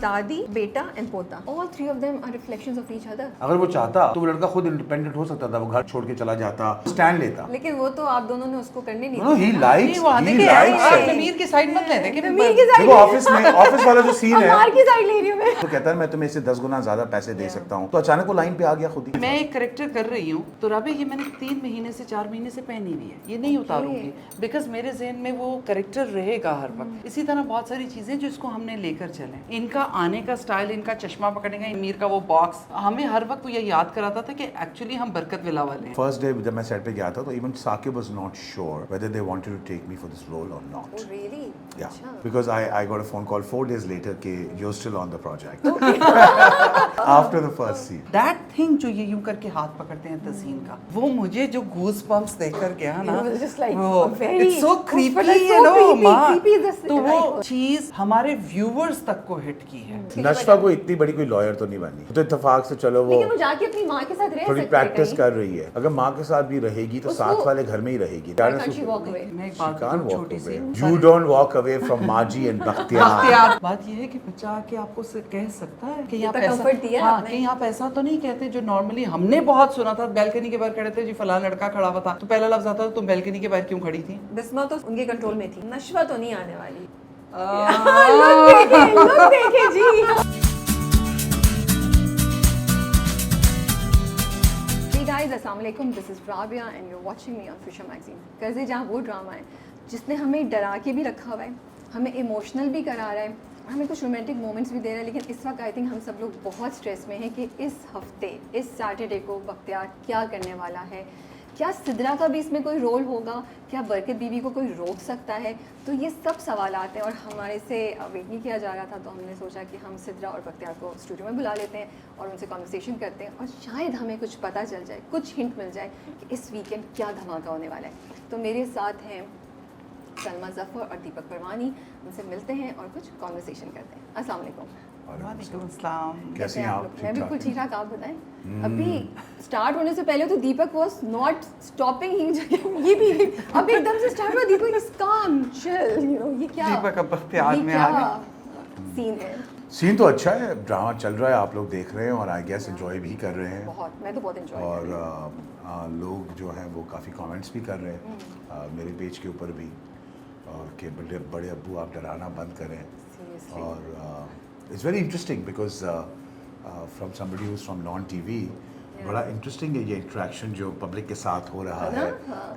दादी, बेटा एंड पोता, all three of them are reflections of each other. अगर वो चाहता तो वो लड़का खुद इंडिपेंडेंट हो सकता था, वो घर छोड़ के चला जाता, स्टैंड लेता। लेकिन वो तो आप दोनों ने उसको करने नहीं No, he likes मीर की साइड मत ले, देखिए मीर की साइड देखो ऑफिस वाला जो सीन है, मार की साइड ले रही हूँ मैं। तो कहता है मैं तुम्हें इससे 10 गुना ज्यादा पैसे दे सकता हूँ, तो अचानक वो लाइन पे आ गया खुद ही। मैं एक करेक्टर कर रही हूँ तो राबे ये मैंने 3 महीने से 4 महीने से पहनी हुई है, ये नहीं उतारूंगी बिकॉज मेरे ज़हन में वो करेक्टर रहेगा हर वक्त। इसी तरह बहुत सारी चीजें जो इसको हमने लेकर चले, इनका आने का स्टाइल, इनका चश्मा पकड़ने का, मीर का वो बॉक्स, हमें हर वक्त ये याद कराता था कि एक्चुअली हम बरकत विला वाले हैं। फर्स्ट डे जब मैं सेट पे गया था तो even Saqib was not sure whether they wanted to take me for this role और not. Oh, really? Yeah, because I got a phone call 4 days later कि you're still on the project after the first scene. That thing जो ये यूं करके हाथ पकड़ते हैं तसीन का, वो मुझे जो गूज बम्प्स देकर गया ना, It was just like वो very- it's so creepy, but it's so you know, creepy, माँ, creepy is the तो right वो word. चीज हमारे व्यूवर्स तक को हिट की है। नशवा को इतनी बड़ी कोई लॉयर तो नहीं बनी, तो इत्तेफाक से चलो वो लेकिन वो जाके अपनी माँ के साथ रह थोड़ी सकती है प्रैक्टिस कहीं। कर रही है। अगर माँ के साथ भी रहेगी तो उसको- साथ वाले घर में ही रहेगी। Why can't she walk away? मैं एक She बात can't बताऊं walk छोटी सी, away. You don't walk away from Maji and Bakhtiar. Bakhtiyar, बात ये है कि बच्चा आके आपको कह सकता है कि यहाँ इतना पैसा, comfort दिया हाँ, आपने। कि यहाँ पैसा तो नहीं कहते जो नॉर्मली हमने बहुत सुना था। बैल्कनी के बाहर खड़े थे जी, फलां लड़का खड़ा हुआ था, तो पहला लफ्ज आता था तुम बैल्कनी के बाहर क्यों खड़ी थी? बिस्मा तो उनके कंट्रोल में थी, नशवा तो नहीं आने वाली। आ, लोग देखे जी। Hey guys, अस्सलाम वालेकुम, this is Rabia and you're watching me on Fisher Magazine. कर्ज़े जहाँ वो ड्रामा है जिसने हमें डरा के भी रखा हुआ है, हमें इमोशनल भी करा रहा है, हमें कुछ रोमांटिक मोमेंट्स भी दे रहा है, लेकिन इस वक्त आई थिंक हम सब लोग बहुत स्ट्रेस में हैं कि इस हफ्ते, इस सैटरडे को बख्तियार क्या करने वाला है। क्या सिद्रा का भी इसमें कोई रोल होगा? क्या बरकत बीबी को कोई रोक सकता है? तो ये सब सवाल आते हैं और हमारे से वेट नहीं किया जा रहा था, तो हमने सोचा कि हम सिद्रा और बख्तियार को स्टूडियो में बुला लेते हैं और उनसे कॉन्वर्सेशन करते हैं और शायद हमें कुछ पता चल जाए, कुछ हिंट मिल जाए कि इस वीकेंड क्या धमाका होने वाला है। तो मेरे साथ हैं सलमा ज़फ़र और दीपक परवानी, उनसे मिलते हैं और कुछ कॉन्वर्सेशन करते हैं। अस्सलाम वालेकुम। वालेकुम अस्सलाम। कैसे हैं आप? मैं बिल्कुल ठीक ठाक, आप बताएं। अभी स्टार्ट होने से पहले तो दीपक वाज नॉट स्टॉपिंग, ये भी अब एकदम से स्टार्ट हुआ, दीपक इज काम चिल, यू नो, ये क्या दीपक अब बख्तियार ये में क्या आ गए। सीन है? सीन तो अच्छा है, ड्रामा चल रहा है, आप लोग देख रहे हैं और आई गेस एंजॉय भी कर रहे हैं। बहुत, मैं तो बहुत एंजॉय और कर रही हूँ। लोग जो हैं वो काफ़ी कमेंट्स भी कर रहे हैं मेरे पेज के ऊपर भी, और कि बड़े बड़े अब्बू आप डराना बंद करें। Seriously. और it's very interesting because from somebody who is from non TV, बड़ा इंटरेस्टिंग है ये इंटरेक्शन जो पब्लिक के साथ हो रहा है,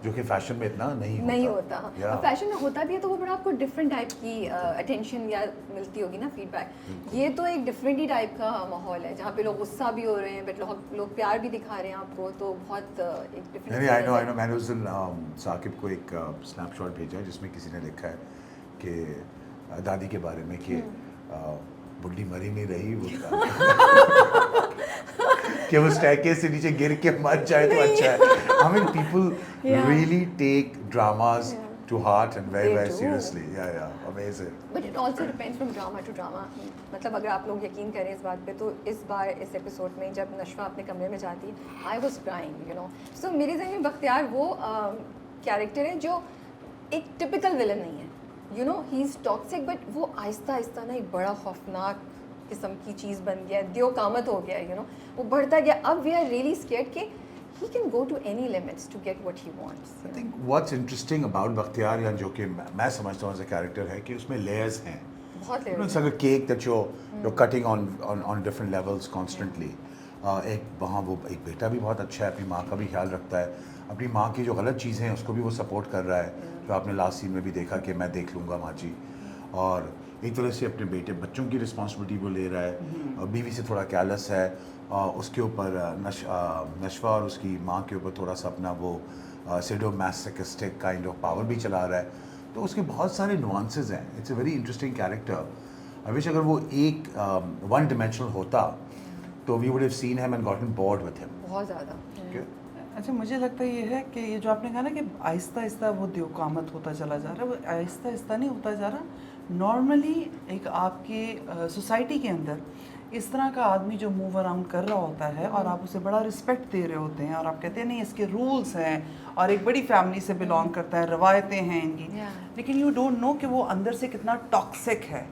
जो कि फैशन में इतना नहीं होता। और फैशन में होता भी है तो वो बड़ा आपको डिफरेंट टाइप की अटेंशन या मिलती होगी ना, फीडबैक। ये तो एक डिफरेंट ही टाइप का माहौल है जहाँ पे लोग गुस्सा भी हो रहे हैं बट लोग प्यार भी दिखा रहे हैं आपको, तो बहुत एक डिफरेंट। नहीं, आई नो मैंने उस दिन साकिब को एक स्नैपशॉट भेजा है जिसमें किसी ने लिखा है कि दादी के बारे में कि बुढ़ी मरी नहीं रही, वो कि वो स्टेयरकेस से नीचे गिर के मर जाए तो अच्छा है। I mean people really take dramas to heart and very very seriously. या amazing. But it also depends from drama to drama. मतलब अगर आप लोग यकीन करें इस बात पे, तो इस बार इस एपिसोड में जब नशवा अपने कमरे में जाती है, I was crying, you know. So मेरे ज़हन में बख्तियार वो कैरेक्टर है जो एक टिपिकल विलन नहीं है, you no, he is toxic, but वो आहिस्ता आहिस्ता ना एक बड़ा खौफनाक किस्म की चीज़ बन गया है, दियो कामत हो गया है, यू नो, वो बढ़ता गया। अब वी आर रियली स्केर्ड कि he can go to any limits to get what he wants. I think what's interesting about Bakhtiyar, या जो कि मैं समझता हूँ एज अ कैरेक्टर है कि उसमें लेयर्स हैं। बहुत You know, it's like a cake that you're cutting on different levels constantly. एक वहाँ वो एक बेटा भी बहुत अच्छा है, अपनी माँ का भी ख्याल रखता है, अपनी माँ की जो गलत चीज़ें हैं उसको भी वो सपोर्ट कर रहा है, जो आपने लास्ट सीन में भी देखा कि मैं देख लूँगा माँ जी, और एक तरह से अपने बेटे बच्चों की रिस्पॉन्सिबिलिटी वो ले रहा है, और बीवी से थोड़ा कैलस है, उसके ऊपर नशवा और उसकी माँ के ऊपर थोड़ा सा अपना वो सेडोमैसोकिस्टिक काइंड ऑफ पावर भी चला रहा है, तो उसके बहुत सारे नुआंसेस हैं। It's a very interesting character. I wish अगर वो एक वन डिमेंशनल होता तो we would have seen him and gotten bored with him बहुत ज़्यादा। अच्छा, मुझे लगता ये है कि ये जो आपने कहा ना कि आहिस्ता आहिस्ता वो दियोकामत होता चला जा रहा है, वो आहिस्ता आहिस्ता नहीं होता जा रहा, नॉर्मली एक आपके सोसाइटी के अंदर इस तरह का आदमी जो मूव अराउंड कर रहा होता है और आप उसे बड़ा रिस्पेक्ट दे रहे होते हैं और आप कहते हैं नहीं इसके रूल्स हैं और एक बड़ी फैमिली से बिलोंग करता है, रवायतें हैं इनकी, लेकिन यू डोंट नो कि वो अंदर से कितना टॉक्सिक है।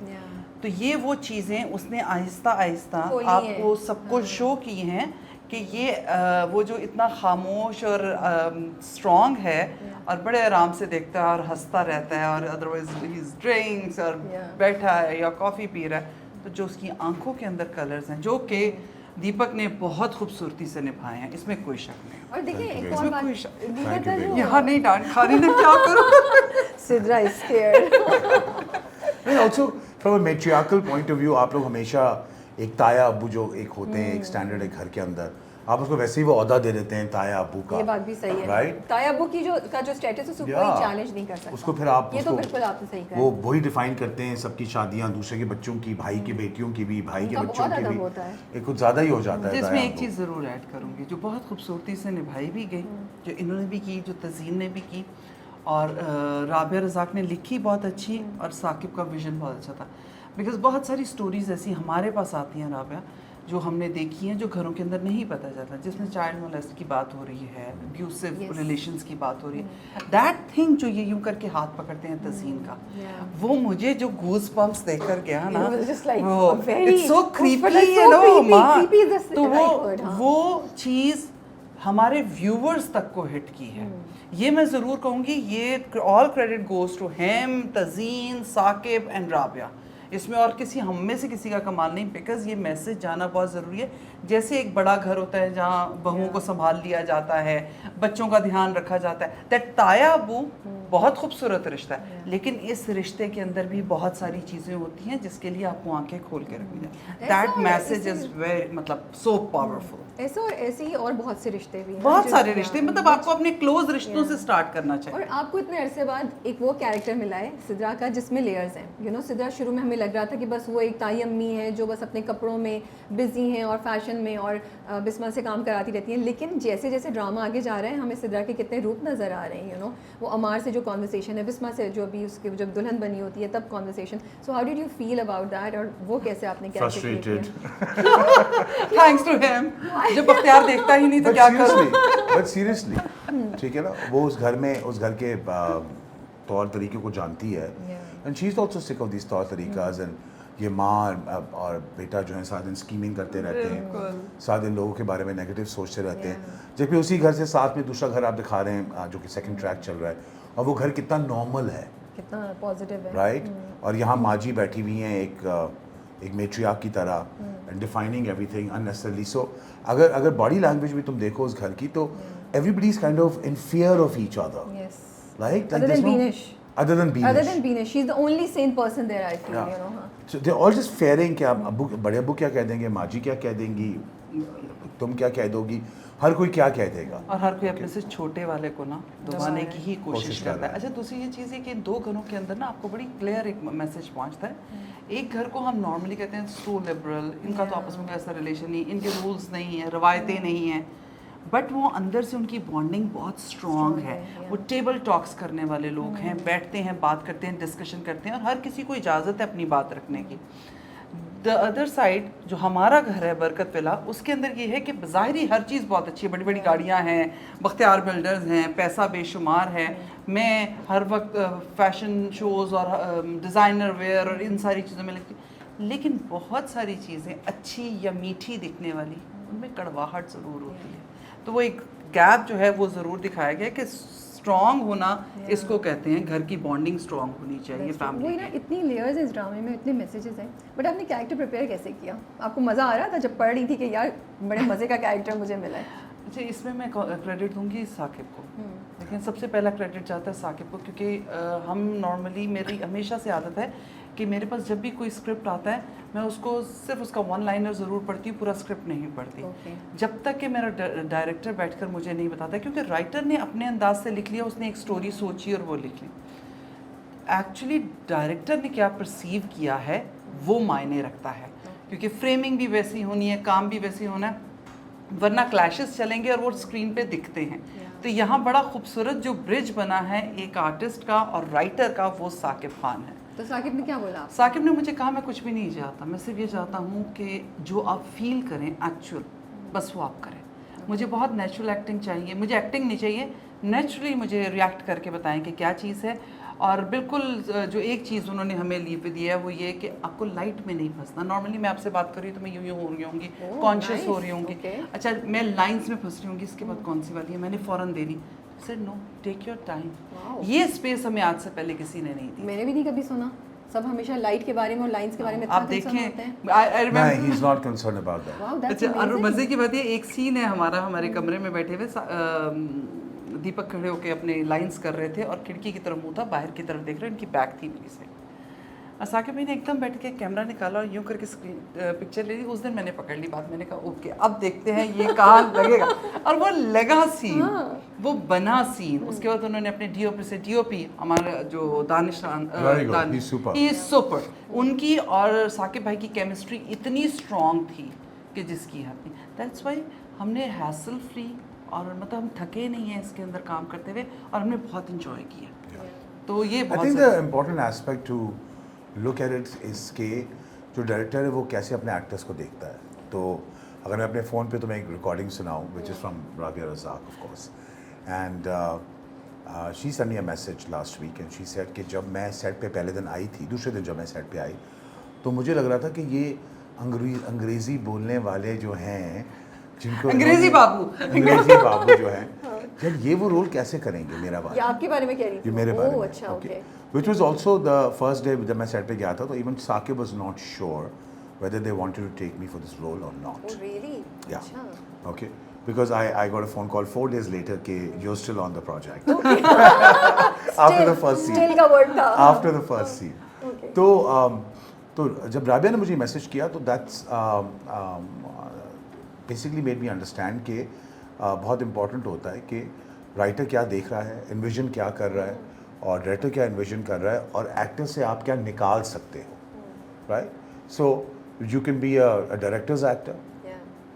तो ये वो चीज़ें उसने आहिस्ता आहिस्ता आपको सबको शो की हैं कि ये वो जो इतना खामोश और स्ट्रॉन्ग है और बड़े आराम से देखता है और हंसता रहता है और अदरवाइज हीज ड्रिंक्स और बैठा है या कॉफ़ी पी रहा है, तो जो उसकी आंखों के अंदर कलर्स हैं जो कि दीपक ने बहुत खूबसूरती से निभाए हैं, इसमें कोई शक नहीं। और देखिए एक और बात, दीपक का जो यहाँ नहीं डांट खानी ना क्या करूँ सिद्रा इज स्केयर्ड। नहीं, also from a matriarchal point of view आप लोग हमेशा एक ताया अब्बू जो एक होते हैं एक स्टैंडर्ड एक घर के अंदर, आप उसको वैसे ही वो ओहदा दे देते हैं ताया अब्बू का। ये बात भी सही है, राइट? ताया अब्बू की जो स्टेटस है उसको कोई चैलेंज नहीं कर सकता उसको फिर आप ये तो बिल्कुल आपने सही कहा। वो वही डिफाइन करते हैं सबकी शादियां, दूसरे के बच्चों की, भाई की बेटियों की भी, भाई के बच्चों की भी, एक कुछ ज़्यादा ही हो जाता है। जिसमें एक चीज़ ज़रूर ऐड करूँगी जो बहुत खूबसूरती से निभाई भी गई, जो इन्होंने भी की, जो तज़ीन ने भी की, और राबिया रज़ाक ने लिखी बहुत अच्छी, और साकिब का विजन बहुत अच्छा था। बिकॉज बहुत सारी स्टोरीज़ ऐसी हमारे पास आती हैं राबिया जो हमने देखी हैं जो घरों के अंदर नहीं पता चलता, जिसमें चाइल्ड मोलेस्ट की बात हो रही है, अब्यूसिव रिलेशंस की बात हो रही है, दैट थिंग जो ये यूं करके हाथ पकड़ते हैं तज़ीन का, वो मुझे जो गूज पम्प्स देकर गया ना, it's so creepy, you know माँ, तो वो चीज़ हमारे व्यूवर्स तक को हिट की है। ये मैं ज़रूर कहूँगी, ये all credit goes to him, Tazeen, Saqib and Rabia. इसमें और किसी हम में से किसी का कमाल नहीं, बिकॉज ये मैसेज जाना बहुत ज़रूरी है। जैसे एक बड़ा घर होता है जहाँ बहुओं को संभाल लिया जाता है, बच्चों का ध्यान रखा जाता है, दैट ताया अब्बू बहुत खूबसूरत रिश्ता है, लेकिन इस रिश्ते के अंदर भी बहुत सारी चीज़ें होती हैं जिसके लिए आपको आंखें खोल के रखनी चाहिए। दैट मैसेज इज़ वेरी मतलब सो पावरफुल। ऐसे और ऐसे ही और बहुत से रिश्ते भी हैं, बहुत सारे रिश्ते, मतलब आपको अपने क्लोज रिश्तों से स्टार्ट करना चाहिए। और आपको इतने अरसे बाद एक वो कैरेक्टर मिला है सिद्रा का जिसमें लेयर्स हैं। यू नो सिद्रा शुरू में हमें लग रहा था कि बस वो एक ताई अम्मी है जो बस अपने कपड़ों में बिजी हैं और फैशन में और बिस्मा से काम कराती रहती हैं, लेकिन जैसे जैसे ड्रामा आगे जा रहा है हमें सिद्रा के कितने रूप नज़र आ रहे हैं। यू नो वो अमार से जो कॉन्वर्सेशन है, बिस्मा से जो अभी उसके जब दुल्हन बनी होती है तब conversation, so how did you feel about that, और वो कैसे आपने फ्रस्ट्रेटेड थैंक्स टू हिम, जो बख्तियार देखता ही नहीं तो क्या करूं। बट सीरियसली ठीक है ना, वो उस घर में उस घर के तौर तरीके को जानती है, and she is also sick of this तौर तरीकाज, एंड ये माँ और बेटा जो है साथ दिन स्कीमिंग करते रहते हैं, साथ दिन लोगों के बारे में नेगेटिव सोचते रहते हैं, जबकि उसी घर से साथ में दूसरा घर आप दिखा रहे हैं जो कि सेकंड ट्रैक चल रहा है, और वो घर कितना नॉर्मल है, कितना पॉजिटिव है, राइट? और यहाँ माजी बैठी हुई हैं एक मेट्रियार्क की तरह, डिफाइनिंग एवरीथिंग अननेसेसरली। सो अगर बॉडी लैंग्वेज भी तुम देखो उस घर की, तो everybody is kind of in fear of each other, like other than Beenish. Other than Beenish, she's the only sane person there, I feel, you know. So they're all just fearing कि आप अब्बू बड़े अब्बू क्या कह देंगे, माजी क्या कह देंगी, तुम क्या कह दोगी, हर कोई क्या कह देगा, और हर कोई अपने से छोटे वाले को ना दबाने की ही कोशिश करता है। अच्छा, दूसरी ये चीज़ है कि इन दो घरों के अंदर ना आपको बड़ी क्लियर एक मैसेज पहुंचता है। एक घर को हम नॉर्मली कहते हैं सो लिबरल, इनका तो आपस में कोई ऐसा रिलेशन नहीं, इनके रूल्स नहीं है, रवायतें नहीं हैं, बट वो अंदर से उनकी बॉन्डिंग बहुत स्ट्रॉन्ग है। वो टेबल टॉक्स करने वाले लोग हैं, बैठते हैं, बात करते हैं, डिस्कशन करते हैं, और हर किसी को इजाज़त है अपनी बात रखने की। द अदर साइड जो हमारा घर है बरकत विला, उसके अंदर ये है कि ज़ाहिरी हर चीज़ बहुत अच्छी है, बड़ी बड़ी गाड़ियाँ हैं, बख्तियार बिल्डर्स हैं, पैसा बेशुमार है, मैं हर वक्त फैशन शोज़ और डिज़ाइनर वेयर और इन सारी चीज़ों में लगती, लेकिन बहुत सारी चीज़ें अच्छी या मीठी दिखने वाली उनमें कड़वाहट ज़रूर होती है। तो वो एक गैप जो है वो ज़रूर दिखाया गया कि स्ट्रॉन्ग होना इसको कहते हैं, घर की बॉन्डिंग स्ट्रॉन्ग होनी चाहिए फैमिली वही ना, इतनी लेयर्स हैं इस ड्रामे में, इतने मैसेजेस हैं, बट आपने कैरेक्टर प्रिपेयर कैसे किया? आपको मज़ा आ रहा था जब पढ़ रही थी कि यार बड़े मज़े का कैरेक्टर मुझे मिला है? अच्छा, इसमें मैं क्रेडिट दूंगी साकिब को, लेकिन सबसे पहला क्रेडिट जाता है साकिब को, क्योंकि हम नॉर्मली, मेरी हमेशा से आदत है कि मेरे पास जब भी कोई स्क्रिप्ट आता है मैं उसको सिर्फ उसका वन लाइनर ज़रूर पढ़ती हूँ, पूरा स्क्रिप्ट नहीं पढ़ती जब तक कि मेरा डायरेक्टर बैठकर मुझे नहीं बताता, क्योंकि राइटर ने अपने अंदाज से लिख लिया, उसने एक स्टोरी सोची और वो लिख ली। एक्चुअली डायरेक्टर ने क्या परसीव किया है वो मायने रखता है, क्योंकि फ्रेमिंग भी वैसी होनी है, काम भी वैसी होना है, वरना क्लैशेस चलेंगे और वो स्क्रीन पे दिखते हैं। तो यहाँ बड़ा खूबसूरत जो ब्रिज बना है एक आर्टिस्ट का और राइटर का, वो साकिब खान है। तो साकिब ने क्या बोला आपको? साकिब ने मुझे कहा मैं कुछ भी नहीं चाहता, मैं सिर्फ ये चाहता हूँ कि जो आप फील करें एक्चुअल, बस वो आप करें। मुझे बहुत नेचुरल एक्टिंग चाहिए, मुझे एक्टिंग नहीं चाहिए, नेचुरली मुझे रिएक्ट करके बताएं कि क्या चीज़ है। और बिल्कुल जो एक चीज़ उन्होंने हमें लीव दिया है वो ये कि आपको लाइट में नहीं फंसना। नॉर्मली मैं आपसे बात कर रही हूँ तो मैं यूँ हो रही होंगी, कॉन्शियस हो रही होंगी, अच्छा मैं लाइंस में फंस रही होंगी, इसके बाद कौन सी वाली है, मैंने फ़ौरन देनी। Sir no, take your time. ये स्पेस हमें आज से पहले किसी ने नहीं दी। मैंने भी नहीं कभी सुना, सब हमेशा लाइट के बारे में और लाइंस के बारे में आप देखें, I remember- नहीं, he is not concerned about that. Wow, that's अच्छा, और amazing. मज़े की बात ये एक सीन है हमारे कमरे में बैठे हुए दीपक खड़े होके अपने लाइंस कर रहे थे और खिड़की की तरफ मुंह था, बाहर की तरफ देख रहे, इनकी बैक थी मेरी से। साकिब भाई ने एकदम बैठ के कैमरा निकाला और यूँ करके स्क्रीन पिक्चर ले ली। उस दिन मैंने पकड़ ली बात, मैंने कहा ओके अब देखते हैं ये कहाँ लगेगा। और वो लगा सीन, वो बना सीन। उसके बाद उन्होंने अपने डीओपी से, डीओपी हमारा जो Danish, Very good. He's super. He is super. उनकी और साकिब भाई की केमिस्ट्री इतनी स्ट्रॉन्ग थी कि जिसकी हद नहीं। दैट्स वाई हमने हैसल फ्री और मतलब हम थके नहीं हैं इसके अंदर काम करते हुए, और हमने बहुत इंजॉय किया। तो ये I बहुत think the important aspect to look at it is कि जो डायरेक्टर है वो कैसे अपने एक्टर्स को देखता है। तो अगर मैं अपने फ़ोन पे तो मैं एक रिकॉर्डिंग सुनाऊँ which is from Rabia Razak of course, and she sent me a message last week and she said कि जब मैं सेट पे पहले दिन आई थी, दूसरे दिन जब मैं सेट पे आई तो मुझे लग रहा था कि ये अंग्रेज़ी बोलने वाले जो हैं, जिनको अंग्रेजी बाबू जो हैं, यार ये वो रोल कैसे करेंगे मेरा बारे ये आपके बारे में कह रही थी? ये मेरे बारे में। अच्छा, okay. Which was also the first day जब मैं सेट पे गया था तो even Saqib was not sure whether they wanted to take me for this role or not. Oh, really? Yeah. अच्छा. Okay. Because I got a phone call 4 days later कि you're still on the project. After the first scene. Still का word था. After the first scene. Okay. तो जब राबिया ने मुझे message किया तो that's basically made me understand कि बहुत इम्पोर्टेंट होता है कि राइटर क्या देख रहा है, इन्विजन क्या कर रहा है, और डायरेक्टर क्या इन्विजन कर रहा है, और एक्टर से आप क्या निकाल सकते हो, right? So you can be a directors actor,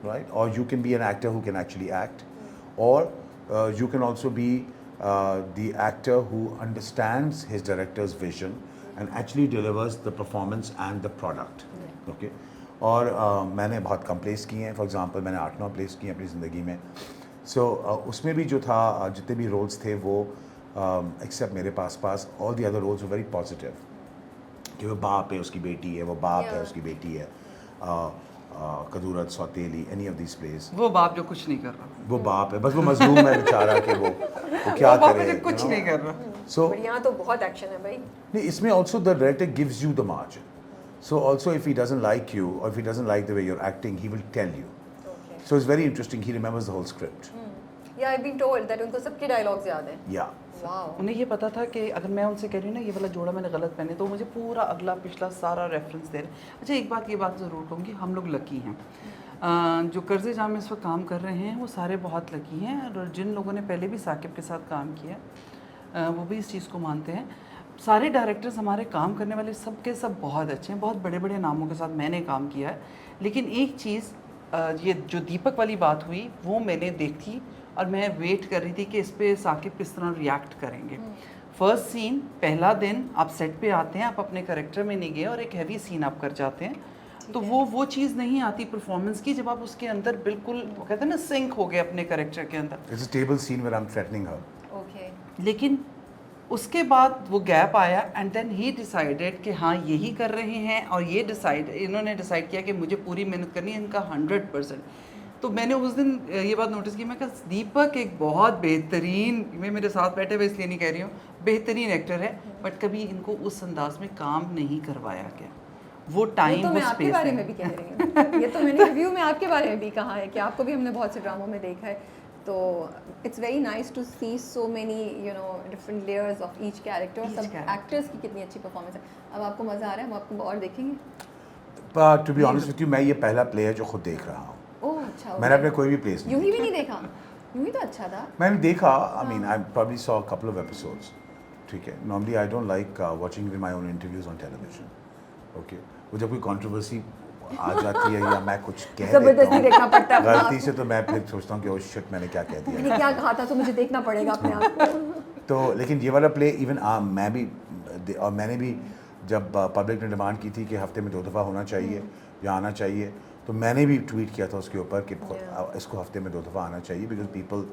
right? Or you can be an actor who can actually act, or you can also be the actor who understands his director's vision and actually delivers the performance and the product. Okay? और मैंने बहुत कम place किए हैं, for example मैंने 8-9 place किए हैं अपनी ज़िंदगी में। सो उसमें भी जो था, जितने भी रोल्स थे वो एक्सेप्ट मेरे पास all the other roles were very positive, कि वो बाप है, उसकी बेटी है, वो बाप है, उसकी बेटी है, कदूरत सौतेली, एनी ऑफ दिस प्लेस। वो बाप जो कुछ नहीं कर रहा, वो बाप है, बस वो मजलूम है बेचारा कि वो क्या वो बाप करे, है जो कुछ नहीं कर रहा। सो But यहाँ तो बहुत एक्शन है भाई. नहीं, इसमें also the director gives you the margin. So also if he doesn't like you or if he doesn't like the way you're acting, he will tell you. Okay. So it's very interesting. He remembers the whole script. Yeah, I've been told that उनको सबके dialogues याद हैं. Yeah. Wow. उन्हें ये पता था कि अगर मैं उनसे कह रही हूँ ना ये वाला जोड़ा मैंने गलत पहने, तो मुझे पूरा अगला पिछला सारा रेफरेंस दे रहे। अच्छा ये बात ज़रूर कहूँगी, हम लोग लकी हैं। जो कर्ज़े जाम में इस वक्त काम कर रहे हैं वो सारे बहुत लकी हैं, और जिन लोगों ने पहले भी साकिब के साथ काम किया वो भी इस चीज़ को मानते हैं। सारे डायरेक्टर्स हमारे काम करने वाले सब के सब बहुत अच्छे हैं, बहुत बड़े बड़े नामों के साथ मैंने काम किया है। लेकिन एक चीज़ ये जो दीपक वाली बात हुई वो मैंने देखी, और मैं वेट कर रही थी कि इस पे साकिब किस तरह रिएक्ट करेंगे। फर्स्ट सीन, पहला दिन आप सेट पे आते हैं, आप अपने करेक्टर में नहीं गए और एक हैवी सीन आप कर जाते हैं, तो वो चीज़ नहीं आती परफॉर्मेंस की जब आप उसके अंदर बिल्कुल वो कहते हैं ना सिंक हो गए अपने करेक्टर के अंदर। It's a table scene where I'm threatening her. Okay. लेकिन उसके बाद वो गैप आया, एंड देन ही डिसाइडेड कि हाँ यही कर रहे हैं, और ये इन्होंने डिसाइड किया कि मुझे पूरी मेहनत करनी है इनका 100%। तो मैंने उस दिन ये बात नोटिस की, मैं कहा दीपक एक बहुत बेहतरीन, मैं मेरे साथ बैठे हुए इसलिए नहीं कह रही हूँ, बेहतरीन एक्टर है, बट कभी इनको उस अंदाज में काम नहीं करवाया गया। वो टाइम तो मैं वो आपके स्पेस बारे में भी कह रही हूँ, ये तो मैंने रिव्यू में आपके बारे में भी कहा है कि आपको भी हमने बहुत से ड्रामों में देखा है, तो it's very nice to see so many different layers of each character, सब एक्टर्स की कितनी अच्छी परफॉर्मेंस है। अब आपको मज़ा आ रहा है, हम आपको और देखेंगे? But to be honest with you, मैं ये पहला प्ले है जो खुद देख रहा हूँ। ओह अच्छा। मैंने अपने कोई भी प्लेस यूं नहीं ही भी नहीं देखा? यूं ही तो अच्छा था। मैंने देखा, I mean I probably saw a couple of episodes. ठीक है, normally I don't like watching my own interviews on television. Okay, वो जब कोई controversy आ जाती है या मैं कुछ कह जबरदस्ती देखना पड़ता है अपना गलती से, तो मैं फिर सोचता हूँ कि ओह शिट मैंने क्या कह दिया। मैंने क्या कहा था, तो मुझे देखना पड़ेगा अपने आप को। तो लेकिन ये वाला प्ले इवन मैं भी और मैंने भी जब पब्लिक ने डिमांड की थी कि हफ्ते में 2 दफ़ा होना चाहिए या आना चाहिए, तो मैंने भी ट्वीट किया था उसके ऊपर कि इसको हफ्ते में 2 दफ़ा आना चाहिए, because people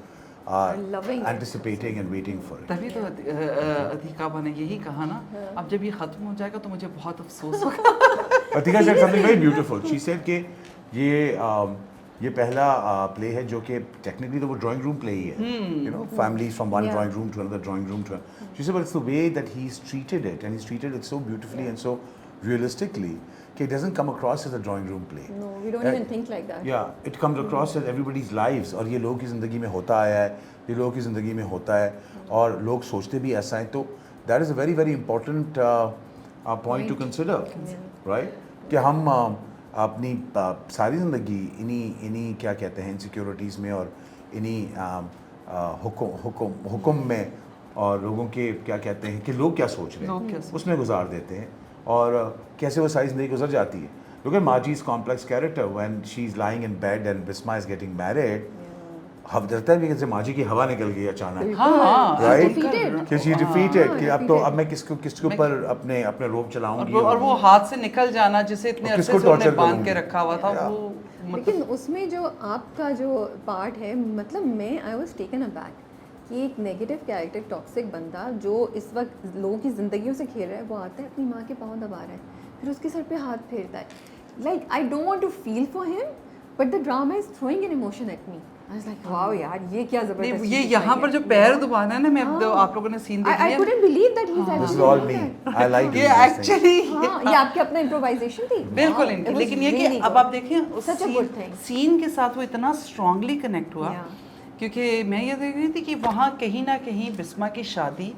are anticipating and waiting for it. तभी तो अतिका ने यही कहा ना, अब जब ये ख़त्म हो जाएगा तो मुझे बहुत अफसोस होगा। Atika said something very beautiful. She said कि ये पहला प्ले है जो कि टेक्निकली तो वो ड्राइंग रूम प्ले ही है, you know, families from one drawing room to another drawing room to, she said but it's the way that he is treated it, and he treated it so beautifully and so realistically कि it doesn't come across as a drawing room play. No, we don't even think like that. Yeah, it comes across as everybody's lives, और ये लोगों की ज़िंदगी में होता आया है, ये लोगों की ज़िंदगी में होता है, और लोग सोचते भी ऐसा है, तो that is a very very important point to consider, right? कि हम अपनी सारी ज़िंदगी इन्हीं क्या कहते हैं इनसिक्योरिटीज़ में और इन्हीं हुक्म में और लोगों के क्या कहते हैं कि लोग क्या सोच रहे हैं उसमें गुजार देते हैं, और कैसे वो सारी ज़िंदगी गुजर जाती है। Look at Margie's complex character when she's lying in bed and Bisma is getting married. हव डरता है भी कि माजी की हवा निकल गई अचानक, हाँ, कि she defeated कि अब मैं किसके ऊपर अपने रोब चलाऊंगी, और वो हाथ से निकल जाना जिसे इतने अरसे से उन्होंने बांध के रखा हुआ था, वो लेकिन उसमें जो आपका जो पार्ट है, मतलब मैं आई वाज टेकन अबैक कि एक नेगेटिव कैरेक्टर, टॉक्सिक बंदा जो इस वक्त लोगों की ज़िंदगियों से खेल रहा है, वो आता है अपनी माँ के पाँव दबा रहा है, फिर उसके सर पे हाथ फेरता है, like I don't want to feel for him but the drama is throwing an emotion at me. I was like wow यार, ये क्या ज़बरदस्त, ये यहाँ पर जो पैर दबाना है ना, मैं आप लोगों ने सीन देखा है, I couldn't believe that he is This is all me. I like ये एक्चुअली ये आपकी अपना इम्प्रोवाइजेशन थी, बिल्कुल इनकी, लेकिन ये कि अब आप देखिए उस Such a good thing. Scene के साथ वो इतना स्ट्रांगली कनेक्ट हुआ, क्योंकि मैं ये देख रही थी कि वहाँ कहीं ना कहीं बिस्मा की शादी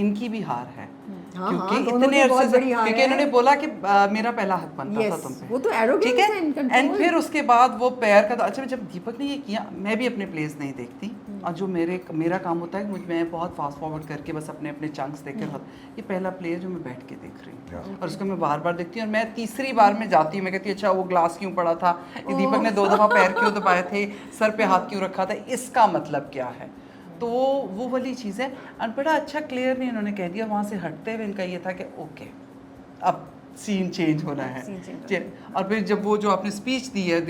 इनकी भी हार है, क्योंकि इतने अरसे से, क्योंकि इन्होंने बोला कि मेरा पहला हक बनता था तुम पे, वो तो एरोगेंस ठीक है, है, एंड फिर उसके बाद वो पैर का, अच्छा जब दीपक ने ये किया, मैं भी अपने प्लेस नहीं देखती, और जो मेरा काम होता है कि मैं बहुत फास्ट फॉरवर्ड करके बस अपने चंक्स देख के, ये पहला प्ले है जो मैं बैठ के देख रही हूँ, और उसको मैं बार बार देखती हूँ, और मैं तीसरी बार में जाती हूँ, मैं कहती हूँ अच्छा वो ग्लास क्यों पड़ा था, ये दीपक ने 2 दफ़ा पैर क्यों दबाए थे, सर पे हाथ क्यों रखा था, इसका मतलब क्या है, तो वो वाली चीज़ है, और बड़ा अच्छा क्लियर नहीं इन्होंने कह दिया। वहाँ से हटते हुए इनका ये था कि ओके अब सीन चेंज होना है, और फिर जब वो जो आपने स्पीच दी है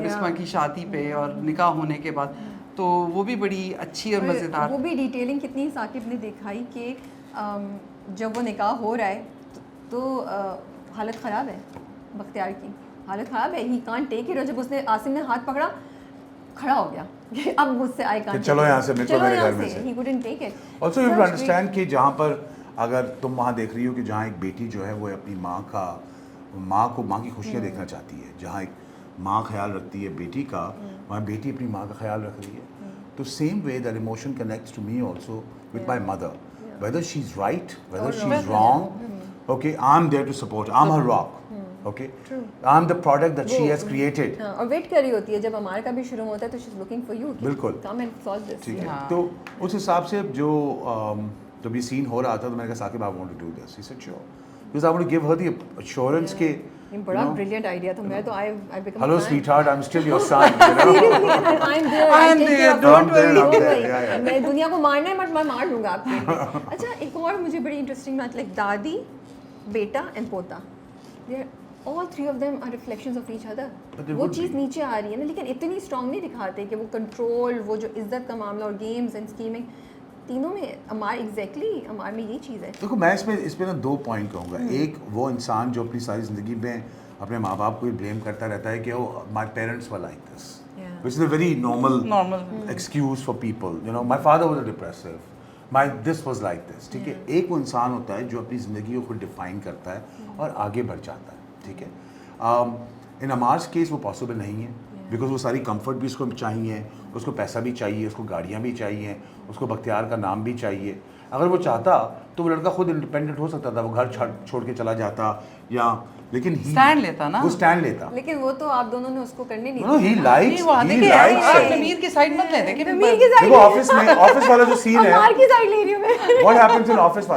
बिस्मा की शादी पे और निकाह होने के बाद, तो वो भी बड़ी अच्छी और मज़ेदार, वो भी डिटेलिंग कितनी साकिब ने दिखाई कि जब वो निकाह हो रहा है तो हालत ख़राब है, बख्तियार की हालत ख़राब है, ही कांट टेक इट, और जब उसने आसिम ने हाथ पकड़ा खड़ा हो गया कि अब मुझसे आई कांट, चलो यहाँ से निकलो मेरे घर में से, he couldn't take it. Also you understand कि जहाँ पर अगर तुम वहाँ देख रही हो कि जहाँ एक बेटी जो है वो अपनी माँ की खुशियाँ देखना चाहती है, जहाँ एक माँ ख्याल रखती है बेटी का, वहाँ बेटी अपनी माँ का ख्याल रख रही है, तो same way that emotion connects to me also with my mother, whether she's right, whether she's wrong, okay, I'm there to support, I'm her rock, okay, I'm the product that she has created, और wait कर रही होती है जब हमारे का भी शुरू होता है, तो she's looking for you, बिल्कुल, come and solve this, ठीक है, तो उस हिसाब से जो जब ये सीन हो रहा था, तो मैंने कहा Saqib I want to do this, he said sure, because I want to give her the assurance के ये बड़ा ब्रिलियंट आइडिया था, मैं तो I become hello sweetheart, I'm still your son, you know, I'm there, don't worry, मैं दुनिया को मारना है बट मैं मार दूंगा आपके लिए। अच्छा, एक और मुझे बड़ी इंटरेस्टिंग बात, लाइक दादी, बेटा एंड पोता, all 3 of them are reflections of each other, वो चीज़ नीचे आ रही है ना, लेकिन इतनी स्ट्रॉन्ग नहीं दिखाते कि वो कंट्रोल, वो जो इज्जत का मामला और गेम्स एंड स्कीमिंग, तीनों में अमार अमार में ये चीज़ है। देखो मैं इसमें ना 2 पॉइंट कहूँगा, एक वो इंसान जो अपनी सारी ज़िंदगी में अपने माँ बाप को भी ब्लेम करता रहता है कि वो my parents were like this, which is a very normal excuse for people, you know, my father was a depressive, my this was like this, ठीक है। एक वो इंसान होता है जो अपनी ज़िंदगी को खुद डिफाइन करता है और आगे बढ़ जाता है, ठीक है। इन अमार्स केस वो पॉसिबल नहीं है, बिकॉज वो सारी कंफर्ट भी उसको चाहिए, उसको पैसा भी चाहिए, उसको गाड़ियाँ भी चाहिए, उसको बख्तियार का नाम भी चाहिए। अगर वो चाहता तो वो लड़का खुद इंडिपेंडेंट हो सकता था, वो घर छोड़ के चला जाता, या लेकिन स्टैंड लेता ना, वो स्टैंड लेता, लेकिन वो तो आप दोनों ने उसको करने नहीं दिया। ही लाइक्स मीर की साइड मत ले दे, देखो ऑफिस वाला जो सीन है, अमार की साइड ले रही हूं मैं, व्हाट हैपेंस इन ऑफिस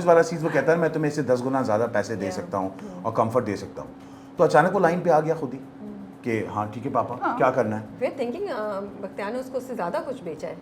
वाला सीन, वो कहता है मैं तुम्हें इससे 10 गुना ज़्यादा पैसे दे सकता हूँ और कंफर्ट दे सकता हूँ, तो अचानक वो लाइन पे आ गया खुद ही कि हाँ ठीक है पापा क्या करना है, फिर थिंकिंग बख्तियार ने उसको उससे ज़्यादा कुछ बेचा है,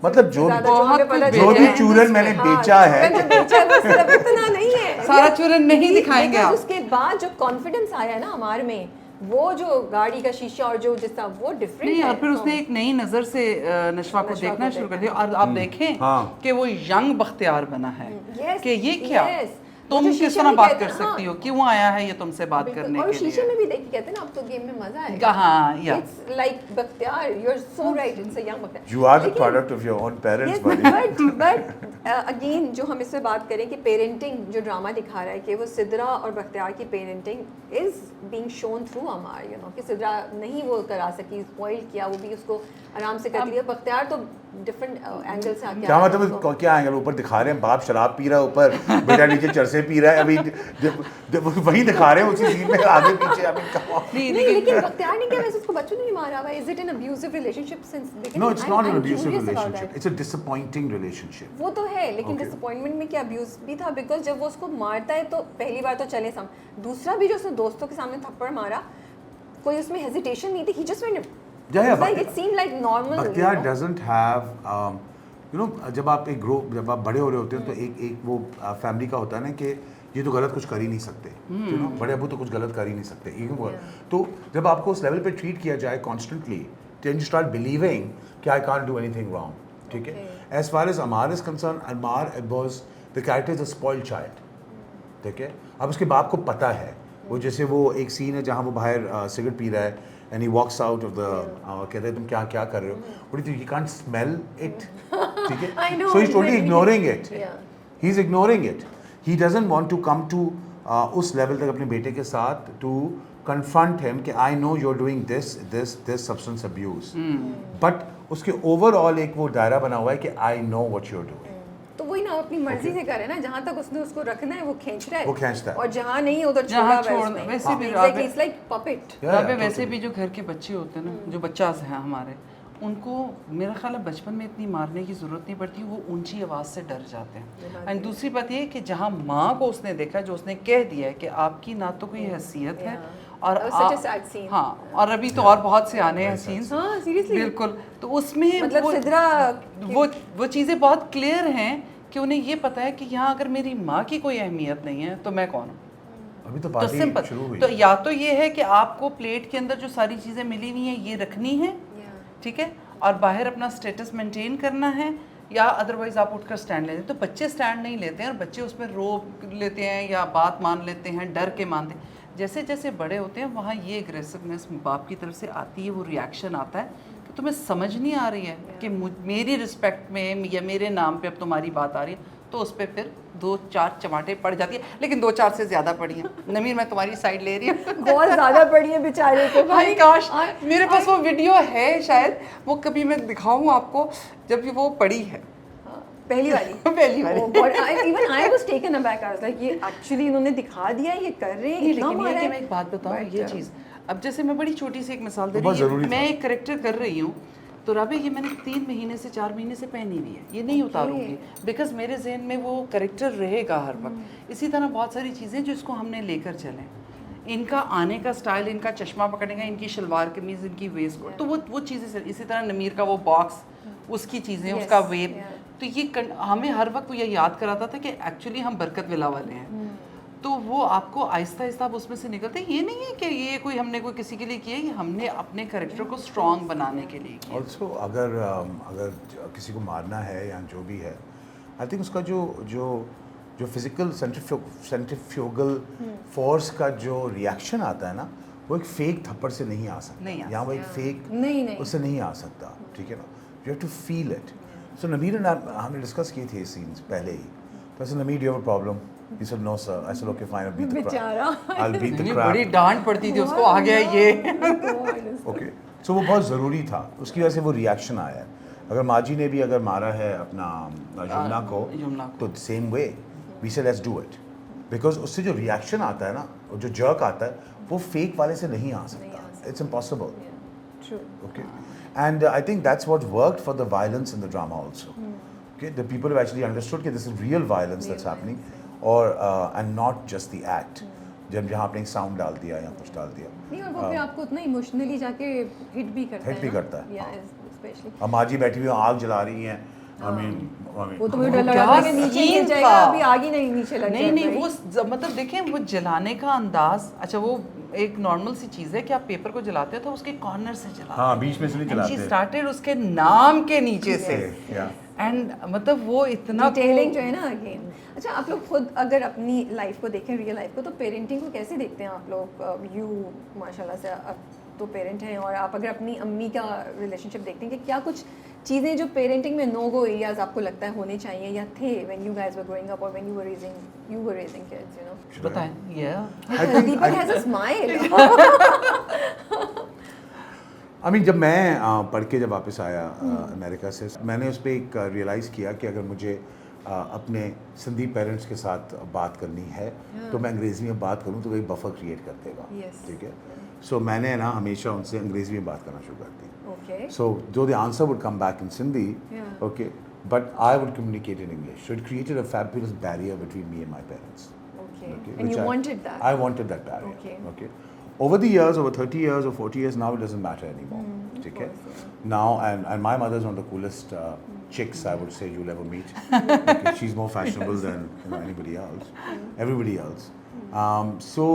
मतलब जो ज़्यादा जो हमें पता जो चला भी है, चूरन मैंने हाँ, बेचा है चूरन जो बेचा है वो सिर्फ इतना नहीं है, सारा चूरन नहीं दिखाएंगे Because आप। उसके बाद जो कॉन्फिडेंस आया ना हमारे में, वो जो गाड़ी का शीशा और जो जिस वो डिफरेंट नहीं है। और फिर उसने एक नई नज़र से नशवा को नशवा देखना को शुरू कर देखा। दिया और आप देखें हाँ। कि वो यंग बख्तियार बना है Yes, कि ये क्या yes। तुम वो जो किस शीशे तरह में बात कहते कर हैं, सकती हाँ। हो, क्यों आया है ये तुमसे बात बिल्कुल, करने और के शीशे लिए। में भी देख के कहते हैं ना अब तो गेम में मजा आएगा। हाँ, या। It's like Bakhtiyar, you're so right, it's a young Bakhtiyar. You are the लेकिन- product of your own parents, Yes, buddy. but again जो हम इससे बात करें कि पेरेंटिंग जो ड्रामा दिखा रहा है कि वो सिद्रा और बख्तियार की parenting is being shown through Ammar, you know, कि सिद्रा नहीं वो करा सकी, स्पॉइल किया, वो भी उसको आराम से करती है। बख्तियार तो डिफरेंट एंगल से आके क्या आया मतलब उसको। क्या एंगल ऊपर दिखा रहे हैं, बाप शराब पी रहा है ऊपर, बेटा नीचे चरसे पी रहा है, अभी वही दिखा रहे हैं उसी सीन में आगे पीछे। अभी नहीं लेकिन बख्तियार ने क्या वैसे उसको बच्चों ने नहीं मारा हुआ, is it N abusive relationship since beginning? No, it's not an abusive relationship. It's a disappointing relationship. वो तो है, लेकिन Okay. डिसअपॉइंटमेंट में क्या अब्यूज भी था, बिकॉज जब वो उसको मारता है तो पहली बार तो चले सम, दूसरा भी जो उसने दोस्तों के सामने थप्पड़ मारा, कोई उसमें हेजिटेशन नहीं थी, he just went, like it seemed like normal, Bakhtiyar you know? doesn't have you know, जब आप जब आप बड़े हो रहे होते हैं तो एक वो फैमिली का होता है ना कि ये तो गलत कुछ कर ही नहीं सकते, you know, बड़े अबू तो कुछ गलत कर ही नहीं सकते, तो जब आपको उस लेवल पे ट्रीट किया जाए constantly, then you start believing कि I can't do anything wrong, ठीक है। As far as Amar is concerned, Amar was the character is a spoiled child, ठीक है। अब उसके बाप को पता है, वो जैसे वो एक सीन है जहाँ वो बाहर सिगरेट पी रहा है and he walks out of the कहता है तुम क्या क्या कर रहे हो, what do you think, he can't smell it, ठीक है। I know, So he's totally exactly. ignoring it, Yeah. he's ignoring it, he doesn't want to come to उस लेवल तक अपने बेटे के साथ to confront him कि I know you're doing this substance abuse, but उसके overall एक वो दायरा बना हुआ है कि I know what you're doing. तो वही ना अपनी मर्जी से करे ना, जहाँ तक उसने उसको रखना है वो खींच रहा है, वो खींचता है। और जहाँ नहीं उधर जहाँ छोड़ा हुआ है छोड़ना, उसने। वैसे भी Exactly, Rabe- it's like puppet. Yeah, Rabe yeah, वैसे totally. भी जो घर के बच्चे होते हैं ना, जो बच्चास हैं हमारे, उनको मेरा ख्याल है बचपन में इतनी मारने की ज़रूरत नहीं पड़ती, वो ऊंची आवाज़ से डर जाते हैं। एंड दूसरी बात ये है कि जहाँ माँ को उसने देखा, जो उसने कह दिया है कि आपकी ना तो कोई हैसियत है और That was such a sad scene. हाँ, और अभी तो और बहुत से आने हैं सीन्स, हाँ, seriously. बिल्कुल, तो उसमें मतलब सिद्रा वो चीज़ें बहुत क्लियर हैं कि उन्हें ये पता है कि यहाँ अगर मेरी माँ की कोई अहमियत नहीं है तो मैं कौन हूँ। अभी तो तो पार्टी सिंपल, शुरू हुई तो या तो ये है कि आपको प्लेट के अंदर जो सारी चीज़ें मिली हुई हैं ये रखनी है, ठीक है, और बाहर अपना स्टेटस मेंटेन करना है, या अदरवाइज आप उठकर स्टैंड लेते हैं। तो बच्चे स्टैंड नहीं लेते हैं और बच्चे उसमें रो लेते हैं या बात मान लेते हैं, डर के मानते हैं। जैसे जैसे बड़े होते हैं वहाँ ये एग्रेसिवनेस बाप की तरफ से आती है, वो रिएक्शन आता है कि तुम्हें समझ नहीं आ रही है कि मेरी रिस्पेक्ट में या मेरे नाम पे अब तुम्हारी बात आ रही है, तो उस पर फिर 2-4 चमाटे पड़ जाती है, लेकिन 2-4 से ज़्यादा पड़ी हैं। नमीर मैं तुम्हारी साइड ले रही हूँ। बहुत ज़्यादा पड़ी है बेचारे को भाई काश मेरे पास वो वीडियो है, शायद वो कभी मैं दिखाऊं आपको, जब वो पड़ी है पहली वाली पहली वाली। Oh God, even I was taken aback. I was like, ये एक्चुअली इन्होंने दिखा दिया, ये कर रहे हैं, नहीं, इतना लेकिन मारा ये कि है। मैं एक बात बताऊं, But, ये चीज़ अब जैसे मैं बड़ी छोटी सी एक मिसाल दे बहुत रही ज़रूरी हूँ, मैं था। एक करेक्टर कर रही हूँ, तो राबे ये मैंने 3 महीने से 4 महीने से पहनी हुई है, ये नहीं उतारूंगी, बिकॉज मेरे जहन में वो करेक्टर रहेगा हर वक्त। इसी तरह बहुत सारी चीज़ें जिसको हमने लेकर चलें, इनका आने का स्टाइल, इनका चश्मा पकड़ने का, इनकी शलवार कमीज़, इनकी वेस्ट कोट, तो वो चीज़ें, इसी तरह नमीर का वो बॉक्स, उसकी चीज़ें, Yes, उसका वेब, yeah. तो ये हमें हर वक्त वो ये याद कराता था कि एक्चुअली हम बरकत विला वाले हैं। तो वो आपको आहिस्ता आहिस्ता आप उसमें से निकलते हैं। ये नहीं है कि ये कोई हमने कोई किसी के लिए किया, ये हमने अपने कैरेक्टर को स्ट्रॉन्ग बनाने के लिए किया। ऑल्सो अगर किसी को मारना है या जो भी है, आई थिंक उसका जो फिजिकल सेंट्रीफ्यूगल फोर्स का जो रिएक्शन आता है ना, वो एक फेक थप्पड़ से नहीं आ सकता, नहीं आ या वो एक फेक नहीं उससे नहीं आ सकता, ठीक है ना। You have to feel it. So Namir and हमने डिस्कस किए थे ये सीन्स पहले ही, तो ऐसे नमीर, do you have a problem? He said, no sir. I said, okay fine, I'll beat the बेचारा। crap. I'll beat the नहीं, crap. बड़ी डांट पड़ती थी उसको, आ गया ये। ओके, सो वो बहुत ज़रूरी था, उसकी वजह से वो रिएक्शन आया है। अगर माजी ने भी अगर मारा है अपना यमुना यमुना को, तो सेम वे वी से लेट्स डू इट, बिकॉज उससे जो रिएक्शन आता है ना, और जो जर्क आता है, वो फेक वाले से नहीं आ सकता, it's impossible. True. Okay, and I think that's what worked for the violence in the drama also. Okay, the people have actually understood that this is real violence that's happening, or and not just the act. जब जहाँ आपने एक sound डाल दिया या कुछ डाल दिया, नहीं, और वो फिर आपको उतना इमोशनली जाके हिट भी करता है हिट भी ना? करता है, Yeah, हाँ। it's specially. अब माँ जी बैठी हुई आग जला रही हैं, वो तो मुझे डर लग क्या रहा था कि नीचे गिर सीन जाएगा, था। अभी आग ही नहीं नीचे लग नहीं नहीं, जाएगा। वो मतलब देखें वो जलाने का अंदाज, अच्छा वो एक नॉर्मल सी चीज़ है कि आप पेपर को जलाते हो तो उसके कॉर्नर से जलाते हाँ, बीच में से नहीं And she जलाते। started उसके नाम के नीचे से या एंड मतलब वो इतना डिटेलिंग जो है ना अगेन। अच्छा, आप लोग खुद अगर अपनी लाइफ को देखें, रियल लाइफ को, तो पेरेंटिंग को कैसे देखते हैं आप लोग? यू माशाल्लाह से अब तो पेरेंट हैं, और आप अगर अपनी अम्मी का रिलेशनशिप देखते हैं कि क्या कुछ चीज़ें जो पेरेंटिंग में नो गो एरियाज आपको लगता है होने चाहिए या थे when you guys were growing up और when you were raising kids, you know? बताएं ये Deepak has a smile. I mean जब मैं पढ़ के जब वापस आया अमेरिका से, मैंने उस पर एक रियलाइज़ किया कि अगर मुझे अपने सिंधी पेरेंट्स के साथ बात करनी है तो मैं अंग्रेज़ी में बात करूँ तो वही बफर क्रिएट कर देगा। Yes. ठीक है, सो मैंने ना हमेशा उनसे अंग्रेज़ी में बात करना शुरू कर दी। Okay. So though the answer would come back in Sindhi, Yeah. okay, but I would communicate in English. So it created a fabulous barrier between me and my parents. Okay. Okay, And which you wanted that. I wanted that barrier. Okay. Okay. Over the years, over 30 years or 40 years, now it doesn't matter anymore. of Okay. course, yeah. Now, and my mother's one of the coolest chicks I would say you'll ever meet. Okay, she's more fashionable than anybody else, everybody else. So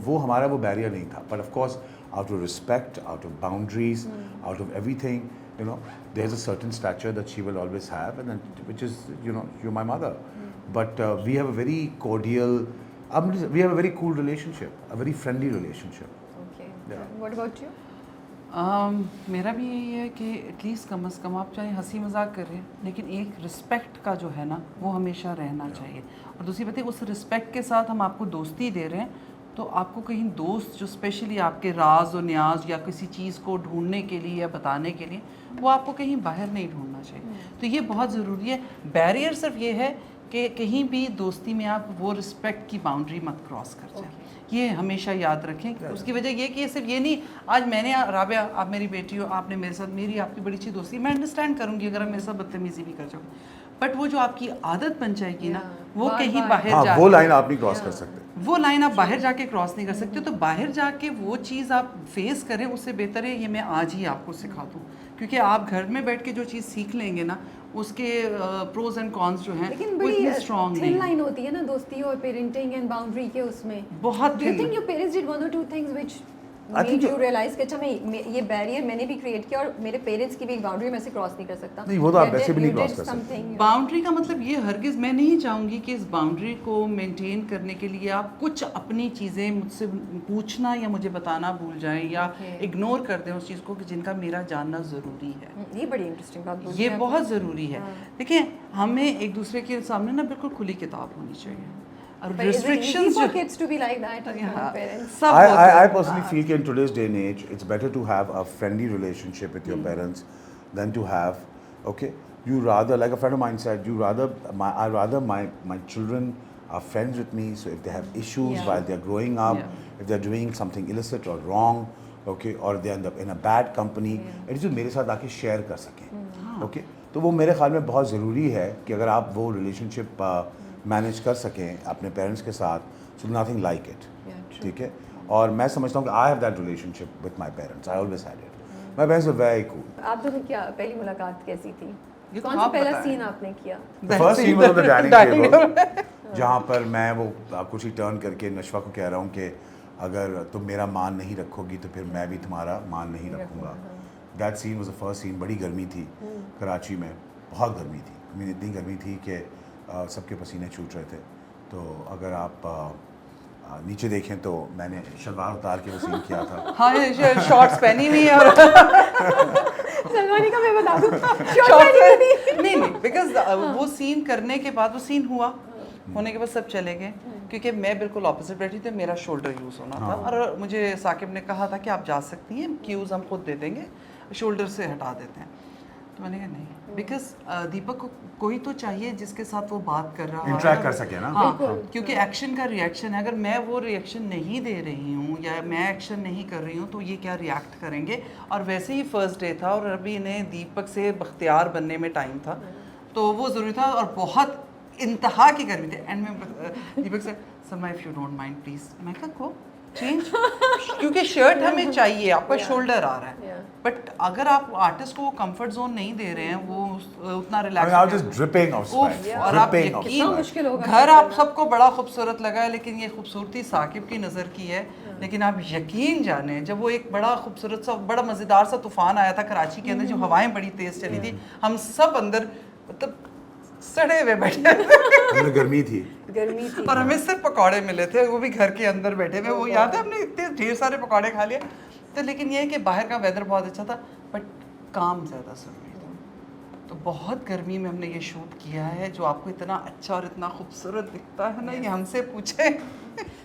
वो हमारा वो barrier नहीं था. But of course, out of respect, out of boundaries, out of everything, there's a certain stature that she will always have, and then, which is, you're my mother. But we have a very cordial, we have a very cool relationship, a very friendly relationship. Okay. Yeah. What about you? मेरा भी यही है कि at least कम से कम आप चाहे हंसी मजाक कर रहे हैं लेकिन एक रिस्पेक्ट का जो है ना वो हमेशा रहना चाहिए। और दूसरी बात है उस रिस्पेक्ट के साथ हम आपको दोस्ती दे रहे हैं तो आपको कहीं दोस्त जो स्पेशली आपके राज और न्याज या किसी चीज़ को ढूंढने के लिए या बताने के लिए, वो आपको कहीं बाहर नहीं ढूंढना चाहिए। तो ये बहुत ज़रूरी है। बैरियर सिर्फ ये है कि कहीं भी दोस्ती में आप वो रिस्पेक्ट की बाउंड्री मत क्रॉस कर जाए। ये हमेशा याद रखें। उसकी वजह ये कि ये सिर्फ ये नहीं, आज मैंने राबिया आप मेरी बेटी हो, आपने मेरे साथ, मेरी आपकी बड़ी अच्छी दोस्ती, मैं अंडरस्टैंड करूँगी अगर आप मेरे साथ बदतमीजी भी कर जाओगे, बट वो जो आपकी आदत बन जाएगी ना वो कहीं बाहर हाँ, जा वो लाइन आप नहीं क्रॉस कर सकते। वो लाइन आप बाहर जाके क्रॉस नहीं कर सकते। तो बाहर जाके वो चीज़ आप फेस करें, उससे बेहतर है ये मैं आज ही आपको सिखा दूँ, क्योंकि आप घर में बैठ के जो चीज़ सीख लेंगे ना उसके प्रोज एंड कॉन्स जो हैं लेकिन वो बड़ी इतने स्ट्रॉन्ग थिन नहीं। लाइन होती है ना दोस्ती और पेरेंटिंग एंड बाउंड्री के उसमें। बहुत do you thin। Think your parents did one और two things which I made think you realize कि अच्छा मैं ये बैरियर मैंने भी क्रिएट किया और मेरे पेरेंट्स की भी एक बाउंड्री मैं से क्रॉस नहीं कर सकता? नहीं, वो तो आप That वैसे भी you नहीं cross did कर सकते। something, you know. बाउंड्री का मतलब ये हरगिज़ मैं नहीं चाहूँगी कि इस बाउंड्री को मेंटेन करने के लिए आप कुछ अपनी चीज़ें मुझसे पूछना या मुझे बताना भूल जाएं या इग्नोर कर दें उस चीज़ को कि जिनका मेरा जानना ज़रूरी है। ये बड़ी इंटरेस्टिंग बात बोली ये आपने। बहुत ज़रूरी है। देखिए हमें एक दूसरे के सामने ना बिल्कुल खुली किताब होनी चाहिए और But is it easy restrictions for जो kids to be like that with Yeah. parents? सब I होते personally feel that in today's day and age, it's better to have a friendly relationship with your parents than to have, okay, you rather, like a friend of mine said, I rather my children are friends with me, so if they have issues Yeah. while they're growing up, Yeah. if they're doing something illicit or wrong, okay, or they end up in a bad company, at least मेरे साथ आके share कर सकें, okay, तो वो मेरे ख्याल में बहुत ज़रूरी है कि अगर आप वो relationship मैनेज कर सकें अपने पेरेंट्स के साथ, सो नथिंग लाइक इट। ठीक है, और मैं समझता हूँ कि I have that relationship with my parents, I always had it. My parents are very cool. आप दोनों क्या पहली मुलाकात कैसी थी? ये तो कौन सा आप पहला बताएं। सीन आपने किया? The first scene was on the dining table, जहाँ पर मैं वो कुर्सी टर्न करके नशवा को कह रहा हूँ कि अगर तुम मेरा मान नहीं रखोगी तो फिर मैं भी तुम्हारा मान नहीं रखूँगा। That scene was the first scene. बड़ी गर्मी थी कराची में, बहुत गर्मी थी। I mean, इतनी गर्मी थी कि सबके पसीने छूट रहे थे। तो अगर आप नीचे देखें तो मैंने शलवार उतार के वो सीन किया था। हाँ ये शॉर्ट्स पहनी हुई है और सलमानी का मैं बता दूँ शॉर्ट पहनी थी। नहीं बिकॉज वो सीन करने के बाद वो सीन हुआ, होने के बाद सब चले गए क्योंकि मैं बिल्कुल ऑपोजिट बैठी थी, मेरा शोल्डर यूज़ होना था और मुझे साकिब ने कहा था कि आप जा सकती हैं, क्यूज़ हम खुद दे देंगे, शोल्डर से हटा देते हैं। तो मैंने कहा नहीं, बिकॉज दीपक को कोई तो चाहिए जिसके साथ वो बात कर रहा है, इंटरेक्ट कर सके ना। हाँ, क्योंकि एक्शन का रिएक्शन है। अगर मैं वो रिएक्शन नहीं दे रही हूँ या मैं एक्शन नहीं कर रही हूँ तो ये क्या रिएक्ट करेंगे। और वैसे ही फर्स्ट डे था और अभी इन्हें दीपक से बख्तियार बनने में टाइम था, तो वो ज़रूरी था और बहुत इंतहा की गर्मी थी। एंड मैं दीपक से Salma if you don't mind please, मैं कहा को चेंज क्योंकि शर्ट हमें चाहिए, आपका शोल्डर आ रहा है। बट अगर आप आर्टिस्ट को वो कंफर्ट जोन नहीं दे रहे हैं, वो उतना I mean, I was relax, just dripping of sweat. और आप Dripping of कितना sweat. मुश्किल होगा घर आप सबको बड़ा खूबसूरत लगा है, लेकिन ये खूबसूरती साकिब की नज़र की है। लेकिन आप यकीन जाने, जब वो एक बड़ा खूबसूरत सा बड़ा मज़ेदार सा तूफान आया था कराची के अंदर, जो हवाएं बड़ी तेज़ चली थी, हम सब अंदर मतलब सड़े हुए बैठे हमें गर्मी थी. गर्मी थी और हमें सिर्फ पकौड़े मिले थे, वो भी घर के अंदर बैठे हुए। वो याद है हमने इतने ढेर सारे पकौड़े खा लिए। तो लेकिन ये है कि बाहर का वेदर बहुत अच्छा था, बट काम ज़्यादा ज़रूरी था। तो बहुत गर्मी में हमने ये शूट किया है, जो आपको इतना अच्छा और इतना खूबसूरत दिखता है ना, ये हमसे पूछे।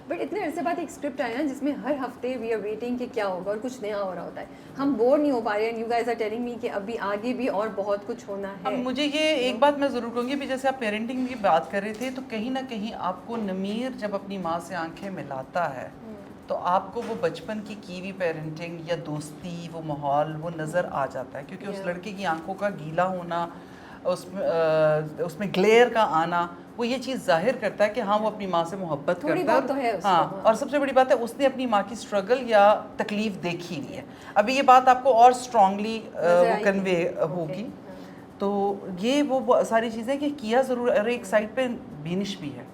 बट इतने अरसे बाद एक स्क्रिप्ट आया है जिसमें हर हफ्ते वी आर वेटिंग कि क्या होगा और कुछ नया हो रहा होता है, हम बोर नहीं हो पा रहे हैं। You guys are telling me कि अभी आगे भी और बहुत कुछ होना अब है। मुझे ये एक बात मैं ज़रूर कहूँगी भी, जैसे आप पेरेंटिंग की बात कर रहे थे, तो कहीं ना कहीं आपको नमीर जब अपनी माँ से आंखें मिलाता है, तो आपको वो बचपन की हुई पेरेंटिंग या दोस्ती, वो माहौल, वो नज़र आ जाता है। क्योंकि उस लड़के की आंखों का गीला होना, उसमें ग्लेयर का आना, वो ये चीज़ जाहिर करता है कि हाँ वो अपनी माँ से मोहब्बत थोड़ी करता बहुत तो है उसको, हाँ। हाँ। और सबसे बड़ी बात है, उसने अपनी माँ की स्ट्रगल या तकलीफ देखी हुई है। अभी ये बात आपको और स्ट्रांगली वो कन्वे होगी। तो ये वो सारी चीज़ें कि किया ज़रूर। और एक साइड पे बीनिश भी है,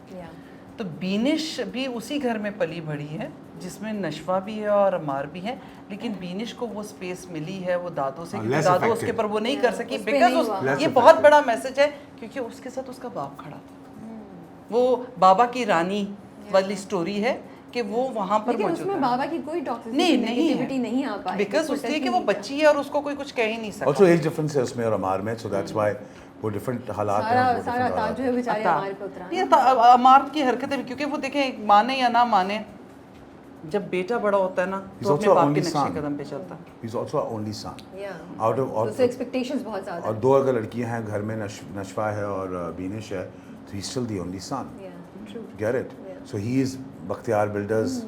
तो बीनिश भी उसी घर में पली बढ़ी है जिसमें नशवा भी है और अमार भी है, लेकिन बीनिश को वो स्पेस मिली है वो दादों से, क्योंकि दादो affected. उसके ऊपर वो नहीं कर सकी, उस पे नहीं बिकॉज हुआ। Less ये बहुत affected. बड़ा मैसेज है, क्योंकि उसके साथ उसका बाप खड़ा था। वो बाबा की रानी वाली स्टोरी है कि वो वहाँ पर लेकिन मौजूद उसमें है। बाबा की कोई टॉक्सिसिटी नहीं नेगेटिविटी नहीं आ पाई, बिकॉज उसको उसलिए touch कि भी वो नहीं किया। बच्ची है और उसको कोई कुछ कह ही नहीं सकता। Also age difference है उसमें और अमार में, so that's why वो different हालात हैं, सारा वो सारा different ताज जो है बेचारे अता- हमारे पे उतरा ये अमार की हरकतें भी, क्योंकि वो देखें माने या ना माने, जब बेटा बड़ा होता है ना, He's तो अपने also बाप के only नक्शे son. कदम पे चलता है। He's also our only son. Yeah. Out of तो उससे एक्सपेक्टेशंस बहुत ज़्यादा और दो अगर लड़कियां हैं घर में, नशवा है और बीनिश है, so he's still the only son. Yeah, true. Get it? Yeah. So he is Bakhtiyar builders.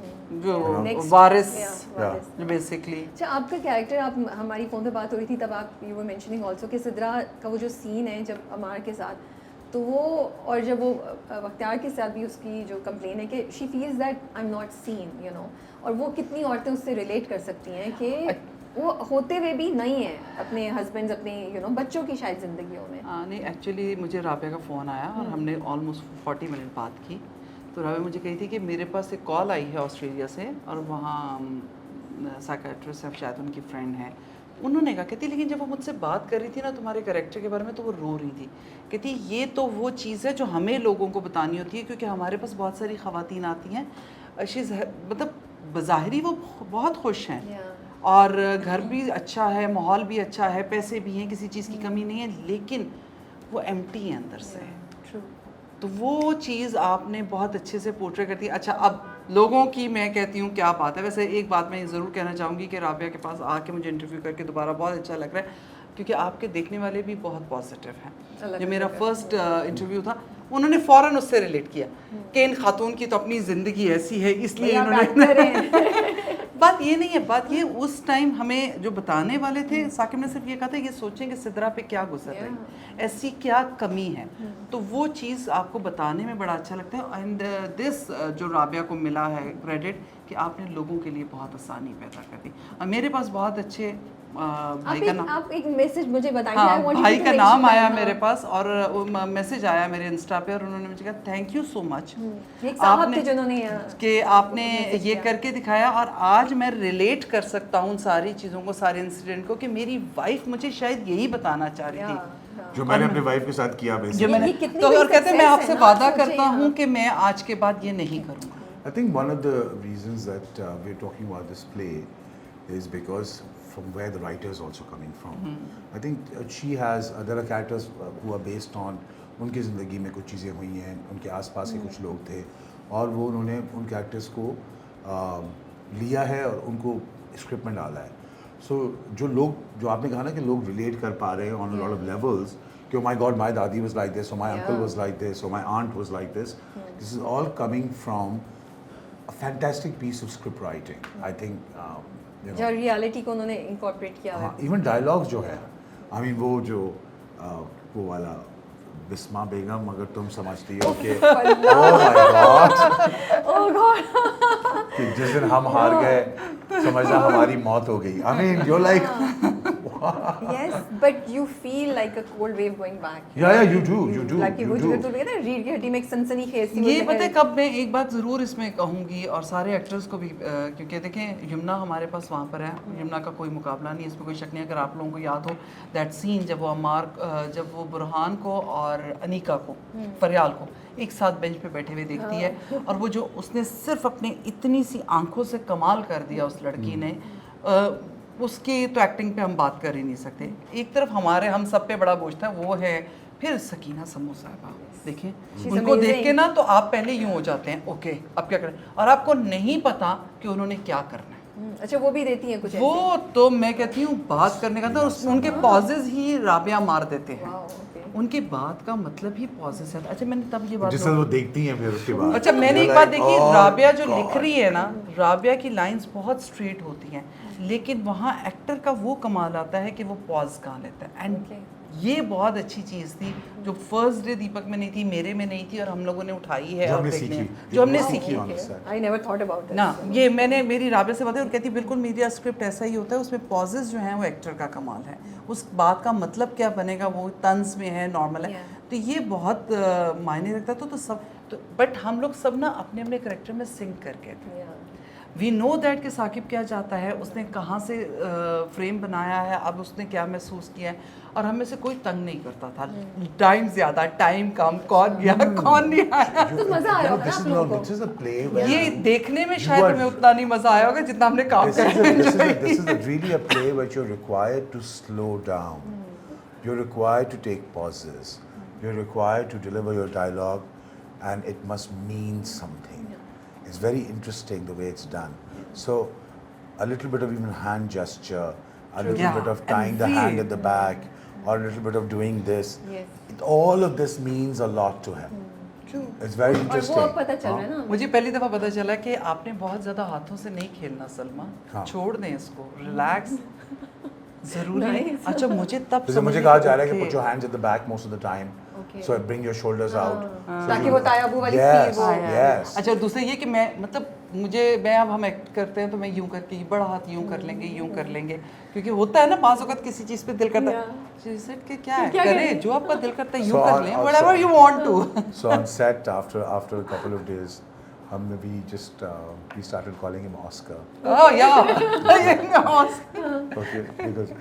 जो Next. वारिस Yeah, वारिस। बेसिकली। अच्छा, आपका कैरेक्टर, आप हमारी फ़ोन पे बात हो रही थी तब आप यू वर मेंशनिंग आल्सो कि सिद्रा का वो जो सीन है जब अमार के साथ, तो वो और जब वो बख्तियार के साथ भी उसकी जो कंप्लेन है कि she feels that I am not seen, you know, और वो कितनी औरतें उससे रिलेट कर सकती हैं कि वो होते हुए भी नहीं है अपने हस्बैंड्स, अपने यू नो बच्चों की शायद ज़िंदगियों में। नहीं, एक्चुअली मुझे राबिया का फ़ोन आया और हमने ऑलमोस्ट 40 मिनट बात की। तो राबिया मुझे कही थी कि मेरे पास एक कॉल आई है ऑस्ट्रेलिया से, और वहाँ साइकियाट्रिस्ट है, शायद उनकी फ्रेंड है। उन्होंने कहा, कहती लेकिन जब वो मुझसे बात कर रही थी ना तुम्हारे कैरेक्टर के बारे में, तो वो रो रही थी। कहती ये तो वो चीज़ है जो हमें लोगों को बतानी होती है, क्योंकि हमारे पास बहुत सारी ख़वातीन आती हैं, मतलब बज़ाहिरी वो बहुत खुश हैं, और घर भी अच्छा है, माहौल भी अच्छा है, पैसे भी हैं, किसी चीज़ की कमी नहीं है, लेकिन वो एम्प्टी है अंदर से। तो वो चीज़ आपने बहुत अच्छे से पोर्ट्रे करती है। अच्छा, अब लोगों की मैं कहती हूँ क्या बात है। वैसे एक बात मैं ज़रूर कहना चाहूँगी कि राबिया के पास आके मुझे इंटरव्यू करके दोबारा बहुत अच्छा लग रहा है, क्योंकि आपके देखने वाले भी बहुत पॉजिटिव हैं। जो मेरा फर्स्ट इंटरव्यू था, उन्होंने फ़ौरन उससे रिलेट किया कि इन खातून की तो अपनी ज़िंदगी ऐसी है, इसलिए इन्होंने बात ये नहीं है, बात ये उस टाइम हमें जो बताने वाले थे, साकिब ने सिर्फ ये कहा था ये सोचें कि सिद्रा पे क्या गुजर रही है, ऐसी क्या कमी है। तो वो चीज़ आपको बताने में बड़ा अच्छा लगता है। एंड दिस जो राबिया को मिला है क्रेडिट कि आपने लोगों के लिए बहुत आसानी पैदा कर दी। मेरे पास बहुत अच्छे भाई का नाम, आप एक मैसेज मुझे बताइए। हाँ, भाई का नाम आया मेरे हाँ। पास, और मैसेज आया मेरे इंस्टा पे, और उन्होंने मुझे कहा थैंक यू सो मच एक साहब थे जिन्होंने कि आपने ये करके दिखाया, और आज मैं रिलेट कर सकता हूँ सारी चीज़ों को, सारे इंसिडेंट को, कि मेरी वाइफ मुझे शायद यही बताना चाह रही थी जो मैंने अपनी वाइफ के साथ किया जो बेसिकली। मैंने, तो और कहते हैं मैं आपसे वादा करता हूँ कि मैं आज के बाद ये नहीं करूँगा। I think one of the reasons that we're talking about this play is because from where the writer is also coming from. I think she has there are characters who are based on उनकी ज़िंदगी में कुछ चीज़ें हुई हैं, उनके आसपास के कुछ लोग थे, और वो उन्होंने उन कैरेक्टर्स को लिया है और उनको स्क्रिप्ट में डाला है। सो जो आपने कहा ना कि लोग रिलेट कर पा रहे हैं on a lot of levels, कि oh my God, my dadi was like this, or my uncle was like this, or my aunt was like this. This is all coming from a fantastic piece of script writing. I think you know, जो reality को उन्होंने incorporate किया है। हाँ, even dialogues जो है, I mean वो जो वो वाला बिस्मा बेगम, अगर तुम समझती हो कि ओह गॉड कि जिस दिन हम हार गए समझना हमारी मौत हो गई। I mean you like Yes, but you feel like a cold wave going back. Yeah, you do. Like वो जो तो कहते हैं रीढ़ की हड्डी में एक सनसनी खेसी ये पता है कब मैं एक बात ज़रूर इसमें कहूँगी और सारे एक्टर्स को भी क्योंकि देखें यमुना हमारे पास वहाँ पर है, यमुना का कोई मुकाबला नहीं, इसमें कोई शक नहीं। अगर आप लोगों को याद हो दैट सीन जब वो अमार जब वो बुरहान को और अनीका को फरियाल को एक साथ बेंच पे बैठे हुए देखती है और वो जो उसने सिर्फ अपने इतनी सी आंखों से कमाल कर दिया उस लड़की ने, उसकी तो एक्टिंग पे हम बात कर ही नहीं सकते। एक तरफ हमारे हम सब पे बड़ा बोझ था वो है, फिर सकीना समो साहिबा देखिए उनको देख के ना तो आप पहले यूं हो जाते हैं ओके अब क्या करें, और आपको नहीं पता कि उन्होंने क्या करना है। अच्छा वो भी देती हैं कुछ वो तो मैं कहती हूँ बात करने का तो उनके पॉजेज ही राबिया मार देते हैं, उनकी बात का मतलब ही पॉजेज है। अच्छा मैंने तब ये बात जिस तरह वो देखती हैं फिर उसके बाद अच्छा मैंने एक बात देखी, राबिया जो लिख रही है ना, राबिया की लाइंस बहुत स्ट्रेट होती हैं, लेकिन वहाँ एक्टर का वो कमाल आता है कि वो पॉज कहाँ लेता है। एंड ये बहुत अच्छी चीज़ थी जो फर्स्ट डे दीपक में नहीं थी, मेरे में नहीं थी, और हम लोगों ने उठाई है और जो हमने सीखी। I never thought about it ना ये मैंने मेरी राबिया से बात है और कहती बिल्कुल मीडिया स्क्रिप्ट ऐसा ही होता है, उसमें पॉजेज जो हैं वो एक्टर का कमाल है, उस बात का मतलब क्या बनेगा वो तंज में है, नॉर्मल है, तो ये बहुत मायने रखता तो सब तो। बट हम लोग सब ना अपने अपने करेक्टर में सिंक करके थे। वी नो दैट कि साकिब क्या चाहता है, उसने कहाँ से फ्रेम बनाया है, अब उसने क्या महसूस किया है, और हमें से कोई तंग नहीं करता था। टाइम ज़्यादा टाइम कम, कौन गया कौन नहीं आया, तो मजा आया होगा आप लोगों को। ये देखने में शायद हमें उतना नहीं मज़ा आया होगा जितना हमने काम करके This is really a play which you're required to slow down. You're required to take pauses. You're required to deliver your dialogue, and it must mean something. It's very interesting the way it's done. So, a little bit of even hand gesture, a little bit of tying the hand at the back, or a little bit of doing this. All of this means a lot to him. It's very interesting. और वो अब पता चल रहा है ना मुझे पहली दफ़ा पता चला कि आपने बहुत ज़्यादा हाथों से नहीं खेलना सलमा, छोड़ दें इसको, रिलैक्स जरूरी है। अच्छा मुझे तब मुझे कहा जा रहा है कि put your hands at the back most of the time. So bring your shoulders out. ताकि वो तायाबू वाली स्पीड वो। Yes. अच्छा दूसरा ये कि मैं मतलब मैं अब हम एक्ट करते हैं तो मैं यूं करके बड़ा हाथ यूं कर लेंगे क्योंकि होता है ना बाज़ वक़्त किसी चीज़ पे दिल करता है के क्या है करें जो आपका दिल करता है यूं कर लें whatever you want to. So on set after a couple of days we started calling him Oscar. Oh yeah. Oscar. Okay, because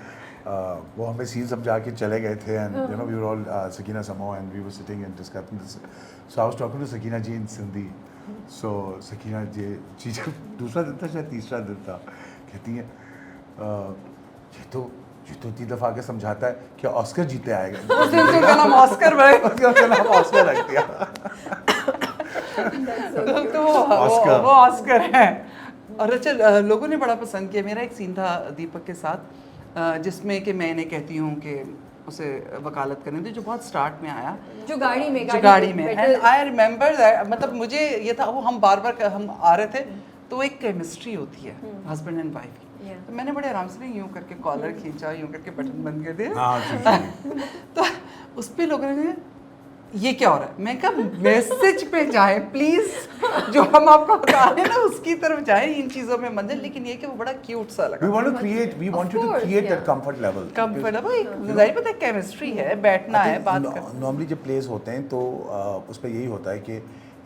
वो हमें सीन समझा के चले गए थे and you know we were all Sakina Samo and we were sitting and discussing this. So I was talking to Sakina ji in Sindhi. So Sakina जी दूसरा दिन था शायद तीसरा दिन था, कहती है ये तो इतनी दफ़ा आके समझाता है कि ऑस्कर जीते आएगा। उस दिन उसका नाम ऑस्कर भाई, उसका नाम ऑस्कर रख दिया। तो वो ऑस्कर है। और अच्छा लोगों ने बड़ा पसंद किया। मेरा एक सीन था दीपक के साथ जिसमें कि मैं इन्हें कहती हूँ कि उसे वकालत करने थे, जो बहुत स्टार्ट में आया, जो गाड़ी में एंड आई रिमेंबर दैट, मतलब मुझे ये था वो हम बार हम आ रहे थे तो एक केमिस्ट्री होती है हस्बैंड एंड वाइफ की, तो मैंने बड़े आराम से यूं करके कॉलर खींचा, यूं करके बटन बंद कर दिया। तो उस पे लोगों ने ये क्या हो रहा है, मैं कहा मैसेज पे जाएं प्लीज, जो हम आपको बता रहे हैं ना उसकी तरफ जाएं, इन चीजों में मत जाएं। लेकिन ये कि वो बड़ा क्यूट सा लगा। We want you to create that comfort level. जाहिर पता है केमिस्ट्री है, बैठना है, बात करना। नॉर्मली जब प्लेस होते हैं तो उस पर यही होता है कि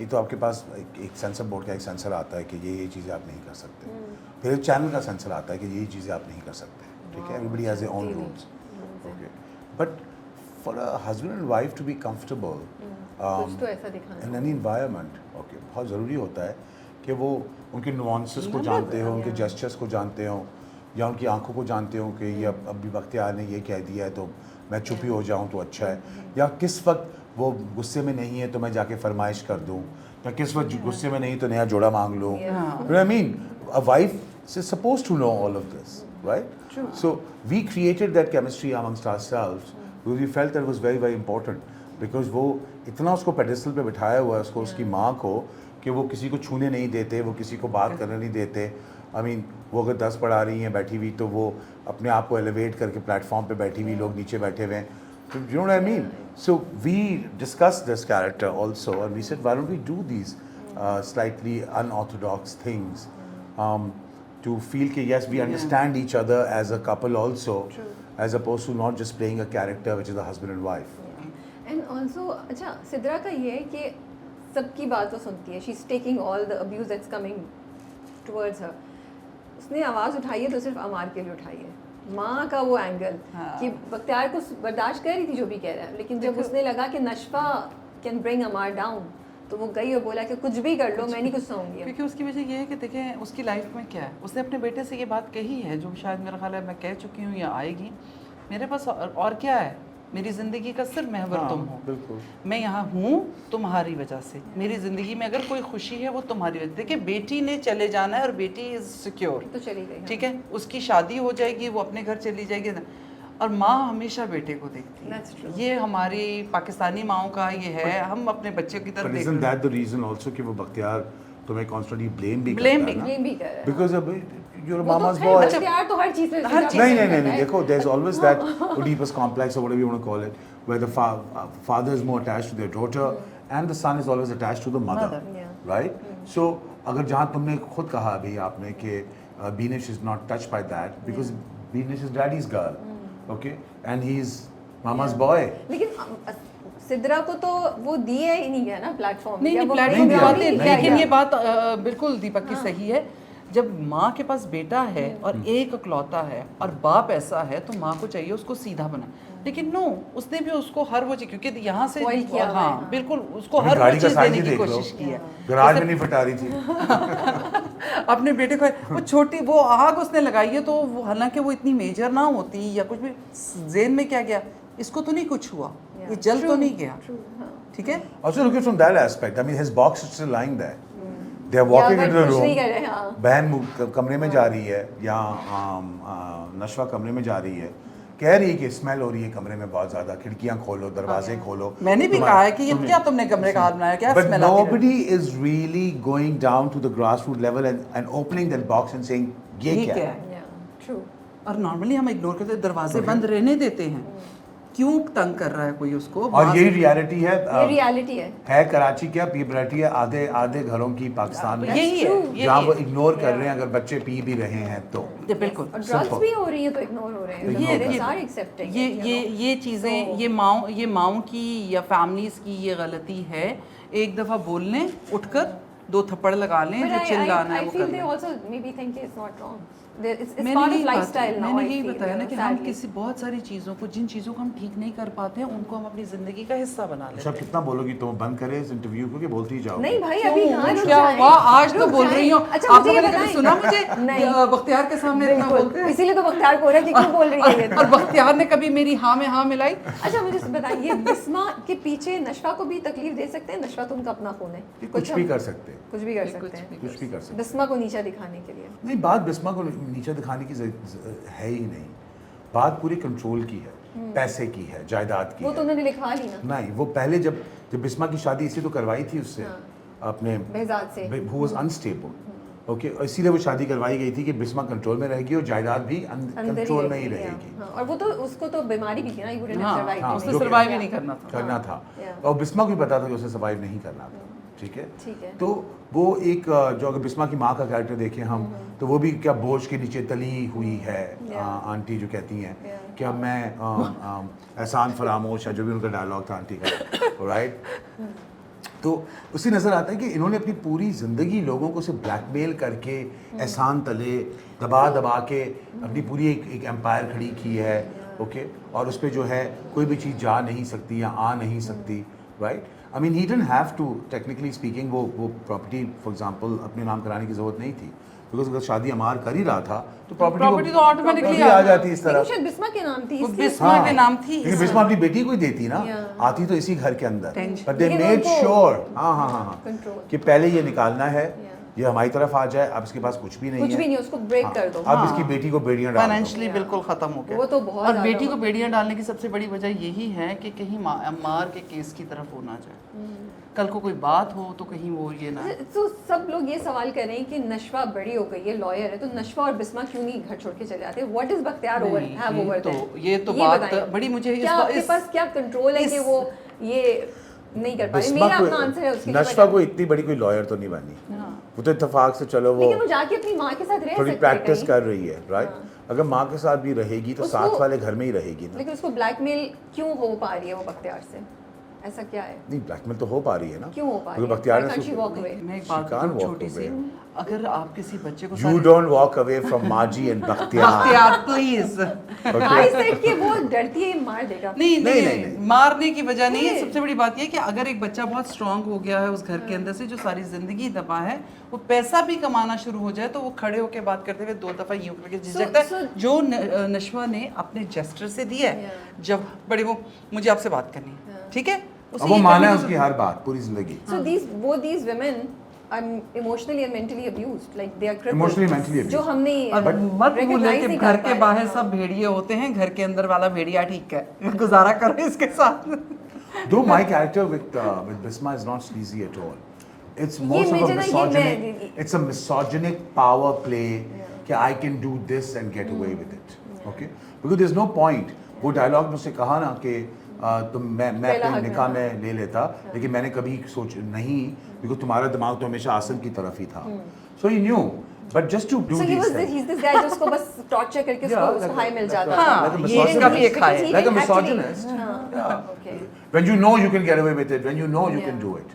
एक तो आपके पास एक सेंसर बोर्ड का एक सेंसर आता है कि ये चीज़ें आप नहीं कर सकते, फिर एक चैनल का सेंसर आता है कि ये चीज़ें आप नहीं कर सकते, ठीक है, everybody has their own rules, okay, but for a husband and wife to be comfortable in any environment, okay, बहुत ज़रूरी होता है कि वो उनके नुआंसेस को जानते हो, उनके जेस्चर्स को जानते हो, या उनकी आंखों को जानते हो कि ये अब भी बख्तियार ने ये कह दिया है तो मैं चुप ही हो जाऊँ तो अच्छा है, या किस वक्त वो गुस्से में नहीं है तो मैं जाके फरमाइश कर दूँ, या किस वक्त गुस्से में नहीं तो नया जोड़ा मांग लूँ। I mean, a wife is supposed to know all of this, right? True. So we created that chemistry amongst ourselves because we felt that it was very very important, because वो इतना उसको पेडिस्टल पे बिठाया हुआ है उसको, उसकी माँ को, कि वो किसी को छूने नहीं देते, वो किसी को बात करने नहीं देते। I mean, वो अगर 10 पढ़ा रही हैं बैठी हुई तो वो अपने आप को एलिवेट करके प्लेटफॉर्म पे बैठी हुई, लोग नीचे बैठे हुए हैं। You know what I mean? So we discussed this character also, and we said, why don't we do these slightly unorthodox things? to feel कि yes we understand each other as a couple also, True. as opposed to not just playing a character which is a husband and wife. And also अच्छा सिद्रा का ये है कि सबकी बात तो सुनती है, she is taking all the abuse that's coming towards हर. उसने आवाज़ उठाई है तो सिर्फ अमार के लिए उठाई है. माँ का वो एंगल कि बख्तियार को बर्दाश्त कर रही थी जो भी कह रहा है, लेकिन जब उसने लगा कि नशफा कैन ब्रिंग अमार डाउन तो वो गई और बोला कि कुछ भी कर लो मैं नहीं कुछ सहूँगी. क्योंकि उसकी वजह ये है कि देखें उसकी लाइफ में क्या है, उसने अपने बेटे से ये बात कही है जो शायद मेरा ख्याल है मैं कह चुकी हूँ या आएगी, मेरे पास और क्या है, मेरी ज़िंदगी का सिर्फ महवर तुम हो. बिल्कुल. मैं यहाँ हूँ तुम्हारी वजह से, मेरी ज़िंदगी में अगर कोई खुशी है वो तुम्हारी वजह. देखिए बेटी ने चले जाना है और बेटी इज़ सिक्योर, तो चली गई. ठीक है, उसकी शादी हो जाएगी, वो अपने घर चली जाएगी, और माँ हमेशा बेटे को देखती That's true. है. ये हमारी पाकिस्तानी माओं का ये है, हम अपने बच्चे की तरफ But देख isn't रहे हैं. that the reason also कि वो बख्तियार तुम्हें constantly blame भी Blame करता है ना? ब्लेम भी कर रहा है. Because of you're a वो तो mama's है, boy. बख्तियार तो हर चीज़ में हर चीज़ नहीं में नहीं नहीं देखो there's always that Oedipus complex or whatever you want to call it, where the father is more attached to their daughter and the son is always attached to the mother. Yeah. Right? So अगर जहाँ तुमने खुद कहा अभी आपने कि Beenish is not touched by that because Beenish is daddy's girl, okay, and he's mama's boy. लेकिन सिद्रा को तो वो दिए ही नहीं गया ना प्लेटफॉर्म. नहीं नहीं प्लेटफॉर्म दिया, दिवाते, नहीं लेकिन दिया. ये बात बिल्कुल दीपक की सही है. जब माँ के पास बेटा है और एक इकलौता है और बाप ऐसा है तो माँ को चाहिए उसको सीधा बना, लेकिन नो उसने भी उसको हर वो चीज, क्योंकि यहाँ से Spoil किया हुआ है, हाँ हाँ. बिल्कुल उसको अपनी हर वो गाड़ी का चीज size देने ही की देख लो. कोशिश की है. गराज में नहीं फटा रही थी. अपने बेटे को वो छोटी वो आग उसने लगाई है तो वो हालांकि वो इतनी मेजर ना होती या कुछ भी, जेन में क्या गया, इसको तो नहीं कुछ हुआ, ये जल तो नहीं गया, ठीक है. Also look at it from that aspect. I mean his box is still lying there. They are walking but into the कुछ room. नहीं कर रहे, हाँ. बहन कमरे में जा रही है या नशवा कमरे में जा रही है, कह रही है कि स्मेल हो रही है कमरे में बहुत ज्यादा, खिड़कियां खोलो, दरवाजे खोलो. मैंने भी कहा है कि ये क्या तुमने कमरे का हाल बनाया, क्या But स्मेल आती है. nobody is really going down to the grassroots level and opening that box and saying ये ये क्या क्या है. है. Yeah, true. और नॉर्मली हम इग्नोर करते हैं, दरवाजे बंद रहने देते हैं. क्यों तंग कर रहा है कोई उसको. और यही रियलिटी है. ये रियलिटी है. कराची क्या पीपराटी है आधे आधे घरों की पाकिस्तान में, यही है, यही जहाँ वो है. इग्नोर कर रहे हैं अगर बच्चे पी भी रहे हैं तो. बिल्कुल. और ड्रग्स भी हो रही है तो इग्नोर हो रहे हैं. ये- Parents ये- are accepting ये it, you ये know. ये चीज़ें So- ये माओं की या फैमिलीज की ये गलती है. एक दफ़ा बोल लें उठकर, दो थप्पड़ लगा लें, But जो चिल्लाना है I वो feel कर they लें. also maybe think it's not wrong. It's मैंने part of यही lifestyle now. मैंने I यही feel, बताया ना you कि know, हम sadly. किसी बहुत सारी चीज़ों को, जिन चीज़ों को हम ठीक नहीं कर पाते हैं उनको हम अपनी ज़िंदगी का हिस्सा बना लेते अच्छा हैं. कितना बोलोगी तुम, बंद करे इस इंटरव्यू को कि बोलती ही जाओ. नहीं भाई अभी क्यों? कहाँ रुक क्या जाएं? हुआ? आज तो रुक बोल जाएं। रही हूँ. अच्छा आप मुझे ये लोगों ने कभी बताएं. सुना मुझे नहीं. बख्तियार के सामने इतना बोलते बिल्कुल, हैं. इसीलिए तो बख्तियार को हो रहा है कि क्यों बोल रही है ये. और बख्तियार ने कभी मेरी हाँ में हाँ मिलाई. अच्छा मुझे बताइए बिस्मा के पीछे नशवा को भी तकलीफ दे सकते हैं? नशवा तो उनका अपना खून है. कुछ भी कर सकते हैं, कुछ भी कर सकते हैं. कुछ भी कर सकते हैं. बिस्मा को नीचा दिखाने के लिए. नहीं, बात बिस्मा को नीचे दिखाने की है ही नहीं. बात पूरी कंट्रोल की है, पैसे की है, जायदाद की वो है. तो उन्होंने लिखवा ली ना नहीं, वो पहले जब बिस्मा की शादी इसी तो करवाई थी उससे, अपने बेहजाद से. who was unstable. ओके, और इसीलिए वो शादी करवाई गई थी कि बिस्मा कंट्रोल में रहेगी और जायदाद भी अंदर ही कंट्रोल में ही रहेगी, रहेगी. हाँ. और वो तो उसको तो बीमारी भी थी ना. You wouldn't have हाँ, survived हाँ, it. उसने जो कि- सर्वाइव ही नहीं करना था. करना था. Yeah. और बिस्मा को भी पता था कि उसे सर्वाइव नहीं करना था. ठीक है. ठीक है. तो वो एक जो अगर बिस्मा की माँ का कैरेक्टर देखें हम, तो वो भी क्या बोझ के नीचे तली हुई है. आंटी जो कहती हैं कि अब मैं एहसान फरामोश है, जो भी उनका डायलॉग था आंटी का, राइट. तो उसी नज़र आता है कि इन्होंने अपनी पूरी ज़िंदगी लोगों को सिर्फ ब्लैकमेल करके, एहसान तले दबा दबा के अपनी पूरी एक एम्पायर खड़ी की है. ओके, और उस पर जो है कोई भी चीज़ जा नहीं सकती या आ नहीं सकती. Right. I mean he didn't have to, technically speaking, वो प्रॉपर्टी फॉर एग्जांपल अपने नाम कराने की ज़रूरत नहीं थी, बिकॉज अगर शादी अमार कर ही रहा था तो प्रॉपर्टी तो automatically आ जाती इस लेकिन तरह. शायद बिस्मा के नाम थी वो इसलिए. बिस्मा के नाम थी. लेकिन बिस्मा अपनी बेटी को ही देती ना, Yeah. आती तो इसी घर के अंदर. Tension. बट दे लेकिन मेड उनको- श्योर हाँ Control. कि पहले ये निकालना है, Yeah. ये हमारी तरफ आ जाए. अब इसके पास कुछ भी नहीं कुछ है. भी नहीं, उसको ब्रेक कर दो. अब इसकी बेटी को बेड़ियां डाल दो. फाइनेंशियली बिल्कुल खत्म हो गया. वो तो बहुत और ज़्यादा बेटी को हो- बेड़ियां डालने की सबसे बड़ी वजह यही है कि कहीं अम्मार के केस की तरफ हो ना जाए. कल को कोई बात हो तो कहीं वो ये ना. तो सब लोग ये सवाल कर रहे हैं कि नशवा बड़ी हो गई है, लॉयर है, तो नशवा और बिस्मा क्यों नहीं घर छोड़ के चले जाते? व्हाट इज बख्तियार ओवर नहीं, हैव ये ओवर तो- दैट? ये तो बात बताएं। बड़ी मुझे क्या आपके पास क्या कंट्रोल है कि वो ये नहीं कर पा रही। बिस्मा मेरा को- अपना आंसर है उसके लिए नशवा बता- को इतनी बड़ी कोई लॉयर तो नहीं बनी, वो तो इत्तेफाक से चलो वो लेकिन वो जाके अपनी माँ के साथ रह थोड़ी सकती है प्रैक्टिस कहीं। कर रही है, राइट। अगर माँ के साथ भी रहेगी तो उसको- साथ वाले घर में ही रहेगी ना। लेकिन उसको ब्लैकमेल क्यों हो पा रही है वो बख्तियार से, ऐसा क्या है? नहीं, ब्लैकमेल तो हो पा रही है ना, क्यों हो पा रही क्योंकि है? बख्तियार Why ने can't she walk away? मैं एक She बात can't बताऊं walk छोटी सी, away. अगर आप किसी बच्चे को You don't walk away from Maji and Bakhtiar. Bakhtiyar please I said कि वो डरती है मार देगा। नहीं नहीं, नहीं नहीं। मारने की वजह नहीं है। नहीं। सबसे बड़ी बात यह है कि अगर एक बच्चा बहुत स्ट्रांग हो गया है उस घर के अंदर से, जो सारी जिंदगी दबा है, वो पैसा भी कमाना शुरू हो जाए तो वो खड़े होकर बात करते हुए 2 दफा यूं करके झिझकता है, so- जो नशवा ने अपने जेस्टर से दिया है। जब बड़ी वो मुझे आपसे बात करनी है, ठीक है, उसे अब वो ये माना करने है की उसकी हर बात पूरी जिंदगी। So these women are emotionally and mentally abused, like they are crippled. Emotionally, mentally abused. जो हमने और मत भूलिए recognize कि नहीं घर कर के पाए। बाहर सब भेड़िए होते हैं, घर के अंदर वाला भेड़िया ठीक है, गुजारा करो इसके साथ। Though my character with Bisma is not sleazy at all. It's most of a मुझे ना ये misogynic. It's a misogynic power play कि I can do this and get away with it. Okay? Because there's no point. वो dialogue में उससे कहा ना कि तुम मैं पहला अपने हक निकाह है, में ले लेता, लेकिन मैंने कभी सोच नहीं, बिकॉज तुम्हारा दिमाग तो हमेशा आसन की तरफ ही था. So he knew, but just to do So he these was things. he's this guy जिसको बस torture करके Yeah, उसको हाई मिल जाता हाँ, like a ये इसका भी एक हाई है। Because he Like a can actually- misogynist. हाँ, okay. When you know you can get away with it, when you know you can Yeah. do it.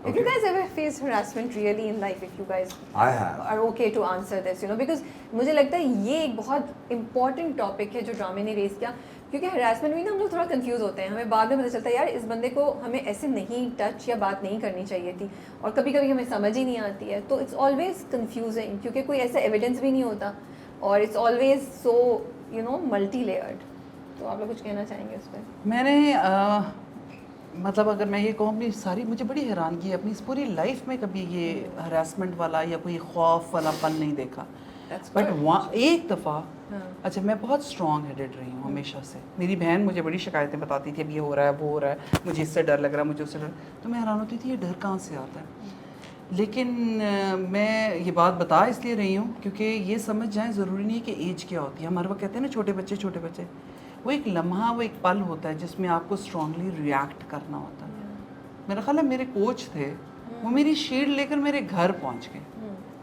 If you guys ever face harassment really in life, if you guys I have. are okay to answer this, you know, because मुझे लगता है ये एक बहुत important topic है जो ड्रामे ने रेस किया, क्योंकि harassment में ना हम लोग थोड़ा कंफ्यूज होते हैं, हमें बाद में पता चलता है यार इस बंदे को हमें ऐसे नहीं टच या बात नहीं करनी चाहिए थी, और कभी कभी हमें समझ ही नहीं आती है, तो इट्स ऑलवेज कंफ्यूजिंग क्योंकि कोई ऐसा एविडेंस भी नहीं होता, और it's always so you know multi layered. तो आप लोग कुछ कहना चाहेंगे उस पर? मैंने मतलब अगर मैं ये कहूँ अपनी सारी, मुझे बड़ी हैरानगी है, अपनी इस पूरी लाइफ में कभी ये हरासमेंट वाला या कोई खौफ वाला पल नहीं देखा। बट वहाँ एक दफ़ा, अच्छा मैं बहुत स्ट्रॉन्ग हेडेड रही हूँ हमेशा से। मेरी बहन मुझे बड़ी शिकायतें बताती थी, अब ये हो रहा है, वो हो रहा है, मुझे इससे डर लग रहा है, मुझे उससे डर, तो मैं हैरान होती थी ये डर कहाँ से आता है। लेकिन मैं ये बात बता इसलिए रही हूँ क्योंकि ये समझ जाएं, ज़रूरी नहीं है कि एज क्या होती है। हम हर वक्त कहते हैं ना छोटे बच्चे, वो एक लम्हा, वो एक पल होता है जिसमें आपको स्ट्रांगली रिएक्ट करना होता है। मेरा ख्याल है मेरे कोच थे, वो मेरी शील्ड लेकर मेरे घर पहुंच गए,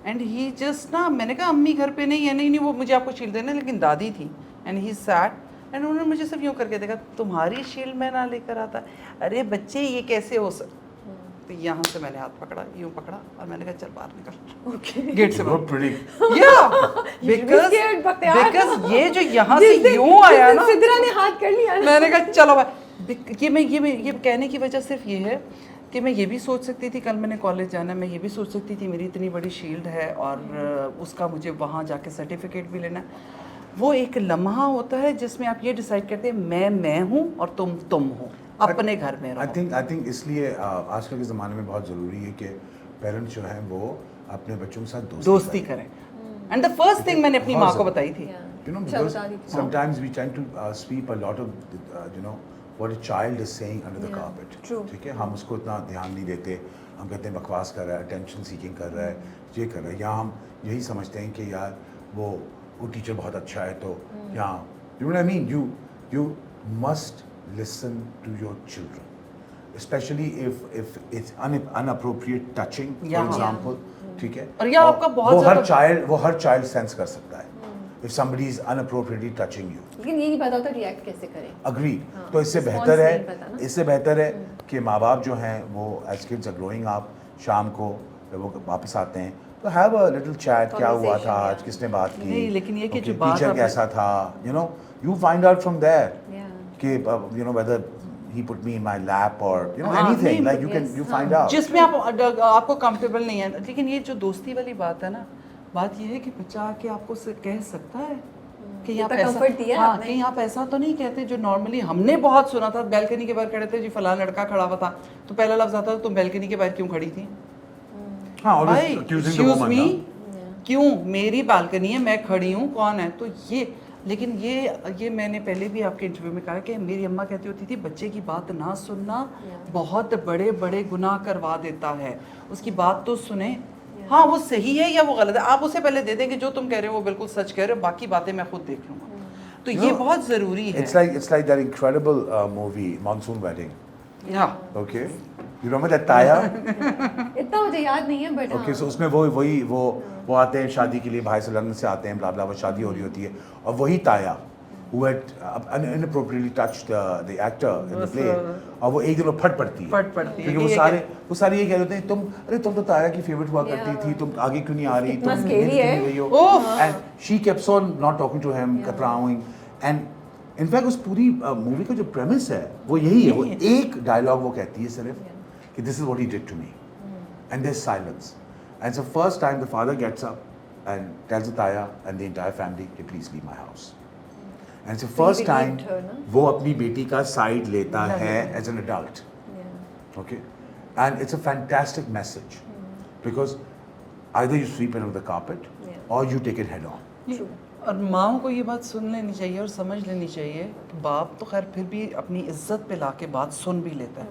एंड ही जस्ट ना, मैंने कहा अम्मी घर पे नहीं है, नहीं वो मुझे आपको शील्ड देना, लेकिन दादी थी, एंड ही सैट, एंड उन्होंने मुझे सिर्फ यूँ करके देखा, तुम्हारी शील्ड मैं ना लेकर आता, अरे बच्चे ये कैसे हो सकता। तो यहाँ से मैंने हाथ पकड़ा, यूँ पकड़ा, और मैंने कहा चल बाहर निकल, Okay. गेट से You were बाहर। pretty. Yeah, scared, Bakhtiyar. because ये जो यहाँ से यूँ आया ना, सिद्रा ने हाथ कर लिया। मैंने कहा चलो भाई, ये कहने की वजह सिर्फ ये है कि मैं ये भी सोच सकती थी कल मैंने कॉलेज जाना, मैं ये भी सोच सकती थी मेरी इतनी बड़ी शील्ड है और उसका मुझे वहाँ जाके सर्टिफिकेट भी लेना। वो एक लम्हा होता है जिसमें आप ये डिसाइड करते हैं मैं हूँ और तुम हो, अपने घर में रहो। आई थिंक इसलिए आजकल के ज़माने में बहुत ज़रूरी है कि पेरेंट्स जो हैं वो अपने बच्चों के साथ दोस्ती करें। एंड द फर्स्ट थिंग मैंने अपनी माँ को बताई थी, You know, चलो, because बता दी। sometimes we tend to sweep a lot of, you know, what a child is saying under the carpet. True. ठीक है, हम उसको इतना ध्यान नहीं देते, हम कहते हैं बकवास कर रहा है, अटेंशन सीकिंग कर रहा है, ये कर रहा है, या हम यही समझते हैं कि यार वो टीचर बहुत अच्छा है तो यहाँ, you know what I mean? You must listen to your children, especially if it's inappropriate touching, for Yeah. example. ठीक है, और यह आपका बहुत वो ज़्यादा- हर child sense कर सकता है if somebody is inappropriately touching you. लेकिन ये नहीं पता होता रिएक्ट कैसे करें। Agreed. हाँ, तो इससे response बेहतर नहीं पता ना। है, इससे बेहतर है कि माँ बाप जो हैं वो as kids are growing up, शाम को जब वो वापस आते हैं तो have a little chat, क्या हुआ था Conversation, आज, yeah. किसने बात की, नहीं, लेकिन ये कि जो बात टीचर आपने- कैसा था, you know, you find out from there Yeah. कि you know whether he put me in my lap or you know हाँ, anything, नहीं, like you can yes, you हाँ। find out. जिसमें आपको कंफर्टेबल नहीं है। लेकिन ये जो दोस्ती वाली बात है ना, बात ये है कि बच्चा आके आपको कह सकता है कि आप इतना ऐसा, comfort दिया हाँ, आपने। कहीं आप ऐसा तो नहीं कहते जो नॉर्मली हमने बहुत सुना था। बैल्कनी के बाहर खड़े थे जी, फलाना लड़का खड़ा हुआ था, तो पहला लफ्ज आता था तुम बैल्कनी के बाहर क्यों खड़ी थी? हाँ, always भाई accusing the excuse woman, me, ना? क्यों, मेरी बालकनी है, मैं खड़ी हूँ, कौन है? तो ये, लेकिन ये मैंने पहले भी आपके इंटरव्यू में कहा कि मेरी अम्मा कहती होती थी बच्चे की बात ना सुनना बहुत बड़े बड़े गुनाह करवा देता है, उसकी बात तो सुने। हाँ, वो सही है या वो गलत है, आप उसे पहले दे दें कि जो तुम कह रहे हो वो बिल्कुल सच कह रहे हो, बाकी बातें मैं खुद देख लूँगा। तो ये No, बहुत ज़रूरी है। It's like that incredible movie Monsoon Wedding. Yeah. Okay. You remember that Taya? इतना मुझे याद नहीं है बट Okay, so उसमें वो आते हैं शादी के लिए, भाई से लंदन से आते हैं, blah blah, वो शादी हो रही होती है, और वही ताया who had inappropriately touched the actor in the play, और वो एक दिन वो फट पड़ती है क्योंकि वो सारे ये कह रहे हैं तुम तो ताया की फेवरेट हुआ करती थी, तुम आगे क्यों नहीं आ रही, तुम scary मिल क्यों है। नहीं रही हो, and she kept on not talking to him, कतराउing, and in fact उस पूरी मूवी का जो premise है वो यही है, वो एक डायलॉग वो कहती है सिर्फ कि this is what he did to me, and there's silence, and it's the first time the father gets up and tells the Taya and the entire family to please leave my house. And it's the first time वो अपनी बेटी का side लेता है as an adult. Okay, and it's a fantastic message because either you sweep it under the carpet or you take it head on. और माओ को ये बात सुन लेनी चाहिए और समझ लेनी चाहिए कि बाप तो खैर फिर भी अपनी इज्जत पे लाके बात सुन भी लेता है,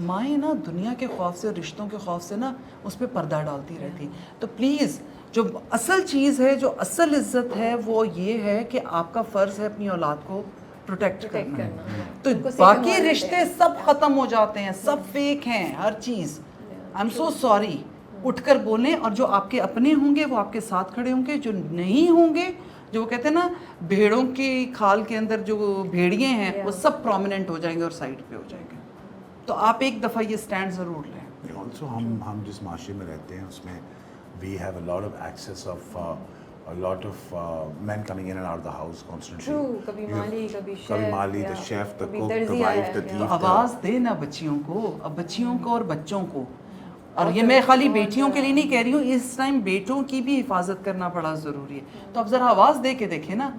माएँ ना दुनिया के खौफ से, रिश्तों के खौफ से ना उस पर पर्दा डालती रहती। तो प्लीज़ जो असल चीज़ है, जो असल इज्जत है, वो ये है कि आपका फ़र्ज़ है अपनी औलाद को प्रोटेक्ट करना। तो बाकी रिश्ते सब ख़त्म हो जाते हैं, सब फेक हैं, हर चीज़। आई एम सो सॉरी, उठकर बोलें, और जो आपके अपने होंगे वो आपके साथ खड़े होंगे, जो नहीं होंगे, जो वो कहते हैं ना भेड़ों की खाल के अंदर जो भेड़िए हैं वो सब प्रोमिनेंट हो जाएंगे और साइड पे हो जाएंगे। तो आप एक दफ़ा ये स्टैंड ज़रूर लें। Also हम जिस माशरे में रहते हैं उसमें we have a lot of access of a lot of men coming in and out of the house constantly. True, कभी माली, कभी the chef, the कभी cook, the दर्जिया wife, है, the thief. आवाज़ दे ना बच्चियों को, अब बच्चियों को और बच्चों को, और ये मैं खाली बेटियों के लिए नहीं कह रही हूँ, इस टाइम बेटों की भी हिफाजत करना बड़ा ज़रूरी है। तो अब ज़रा आवाज़ दे के देखें ना,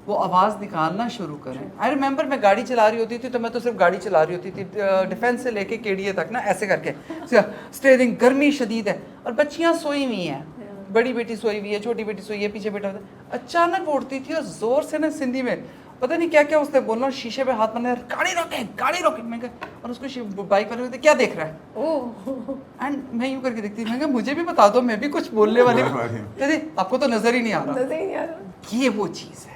वो आवाज़ निकालना शुरू करें। आई रिमेंबर मैं गाड़ी चला रही होती थी तो मैं तो सिर्फ गाड़ी चला रही होती थी, डिफेंस से लेके केडिए तक ना ऐसे करके, स्टीयरिंग, गर्मी शदीद है और बच्चियाँ सोई हुई हैं, बड़ी बेटी सोई हुई है, छोटी बेटी सोई है, पीछे बेटा। अचानक वो उठती थी और ज़ोर से ना सिंधी में पता नहीं क्या क्या उसने बोलना, शीशे पे हाथ मारने, गाड़ी रोके। मैं कहा, और उसको बाइक वाले कहते क्या देख रहा है, एंड मैं यूँ करके देखती, मैं कहा मुझे भी बता दो, मैं भी कुछ बोलने वाली हूँ। कहते आपको तो नज़र ही नहीं आ रहा। ये वो चीज़ है,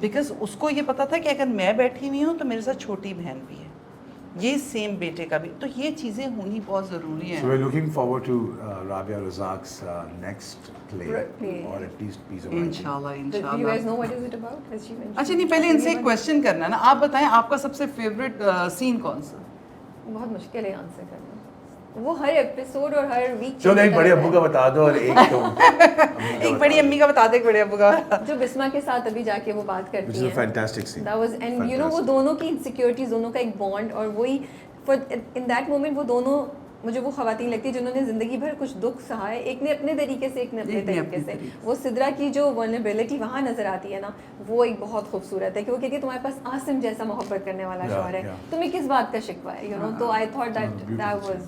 बिकॉज उसको ये पता था कि अगर मैं बैठी हुई हूँ तो मेरे साथ छोटी बहन भी है, ये सेम बेटे का भी, तो ये चीज़ें होनी बहुत ज़रूरी है। So we're looking forward to Rabia Razak's next play, or at least piece of writing. इंशाल्लाह Do you इंशाल्लाह। guys know what is it about? As she mentioned. अच्छा नहीं, पहले इनसे एक क्वेश्चन करना है ना, आप बताएं आपका सबसे फेवरेट सीन कौन सा? बहुत मुश्किल है आंसर करना, वो हर एपिसोड और हर वीक चलो एक बड़े अब्बू का बता दो और एक तुम एक बड़ी अम्मी का बता दे, एक बड़े अब्बू का। जो बिस्मा के साथ अभी जाके वो बात करती Which is a हैं, fantastic scene. that was, and you know वो दोनों की इनसिक्योरिटीज, दोनों का एक बॉन्ड, और वही for in that moment वो दोनों मुझे वो खवातीन लगती है जिन्होंने ज़िंदगी भर कुछ दुख सहा है, एक ने अपने तरीके से, एक ने अपने तरीके से। वो सिद्रा की जो वल्नरेबिलिटी वहाँ नज़र आती है ना, वो एक बहुत खूबसूरत है कि वो कहती है तुम्हारे पास आसिम जैसा मोहब्बत करने वाला शौहर है, तुम्हें किस बात का शिकवा है, you know। तो I thought that was,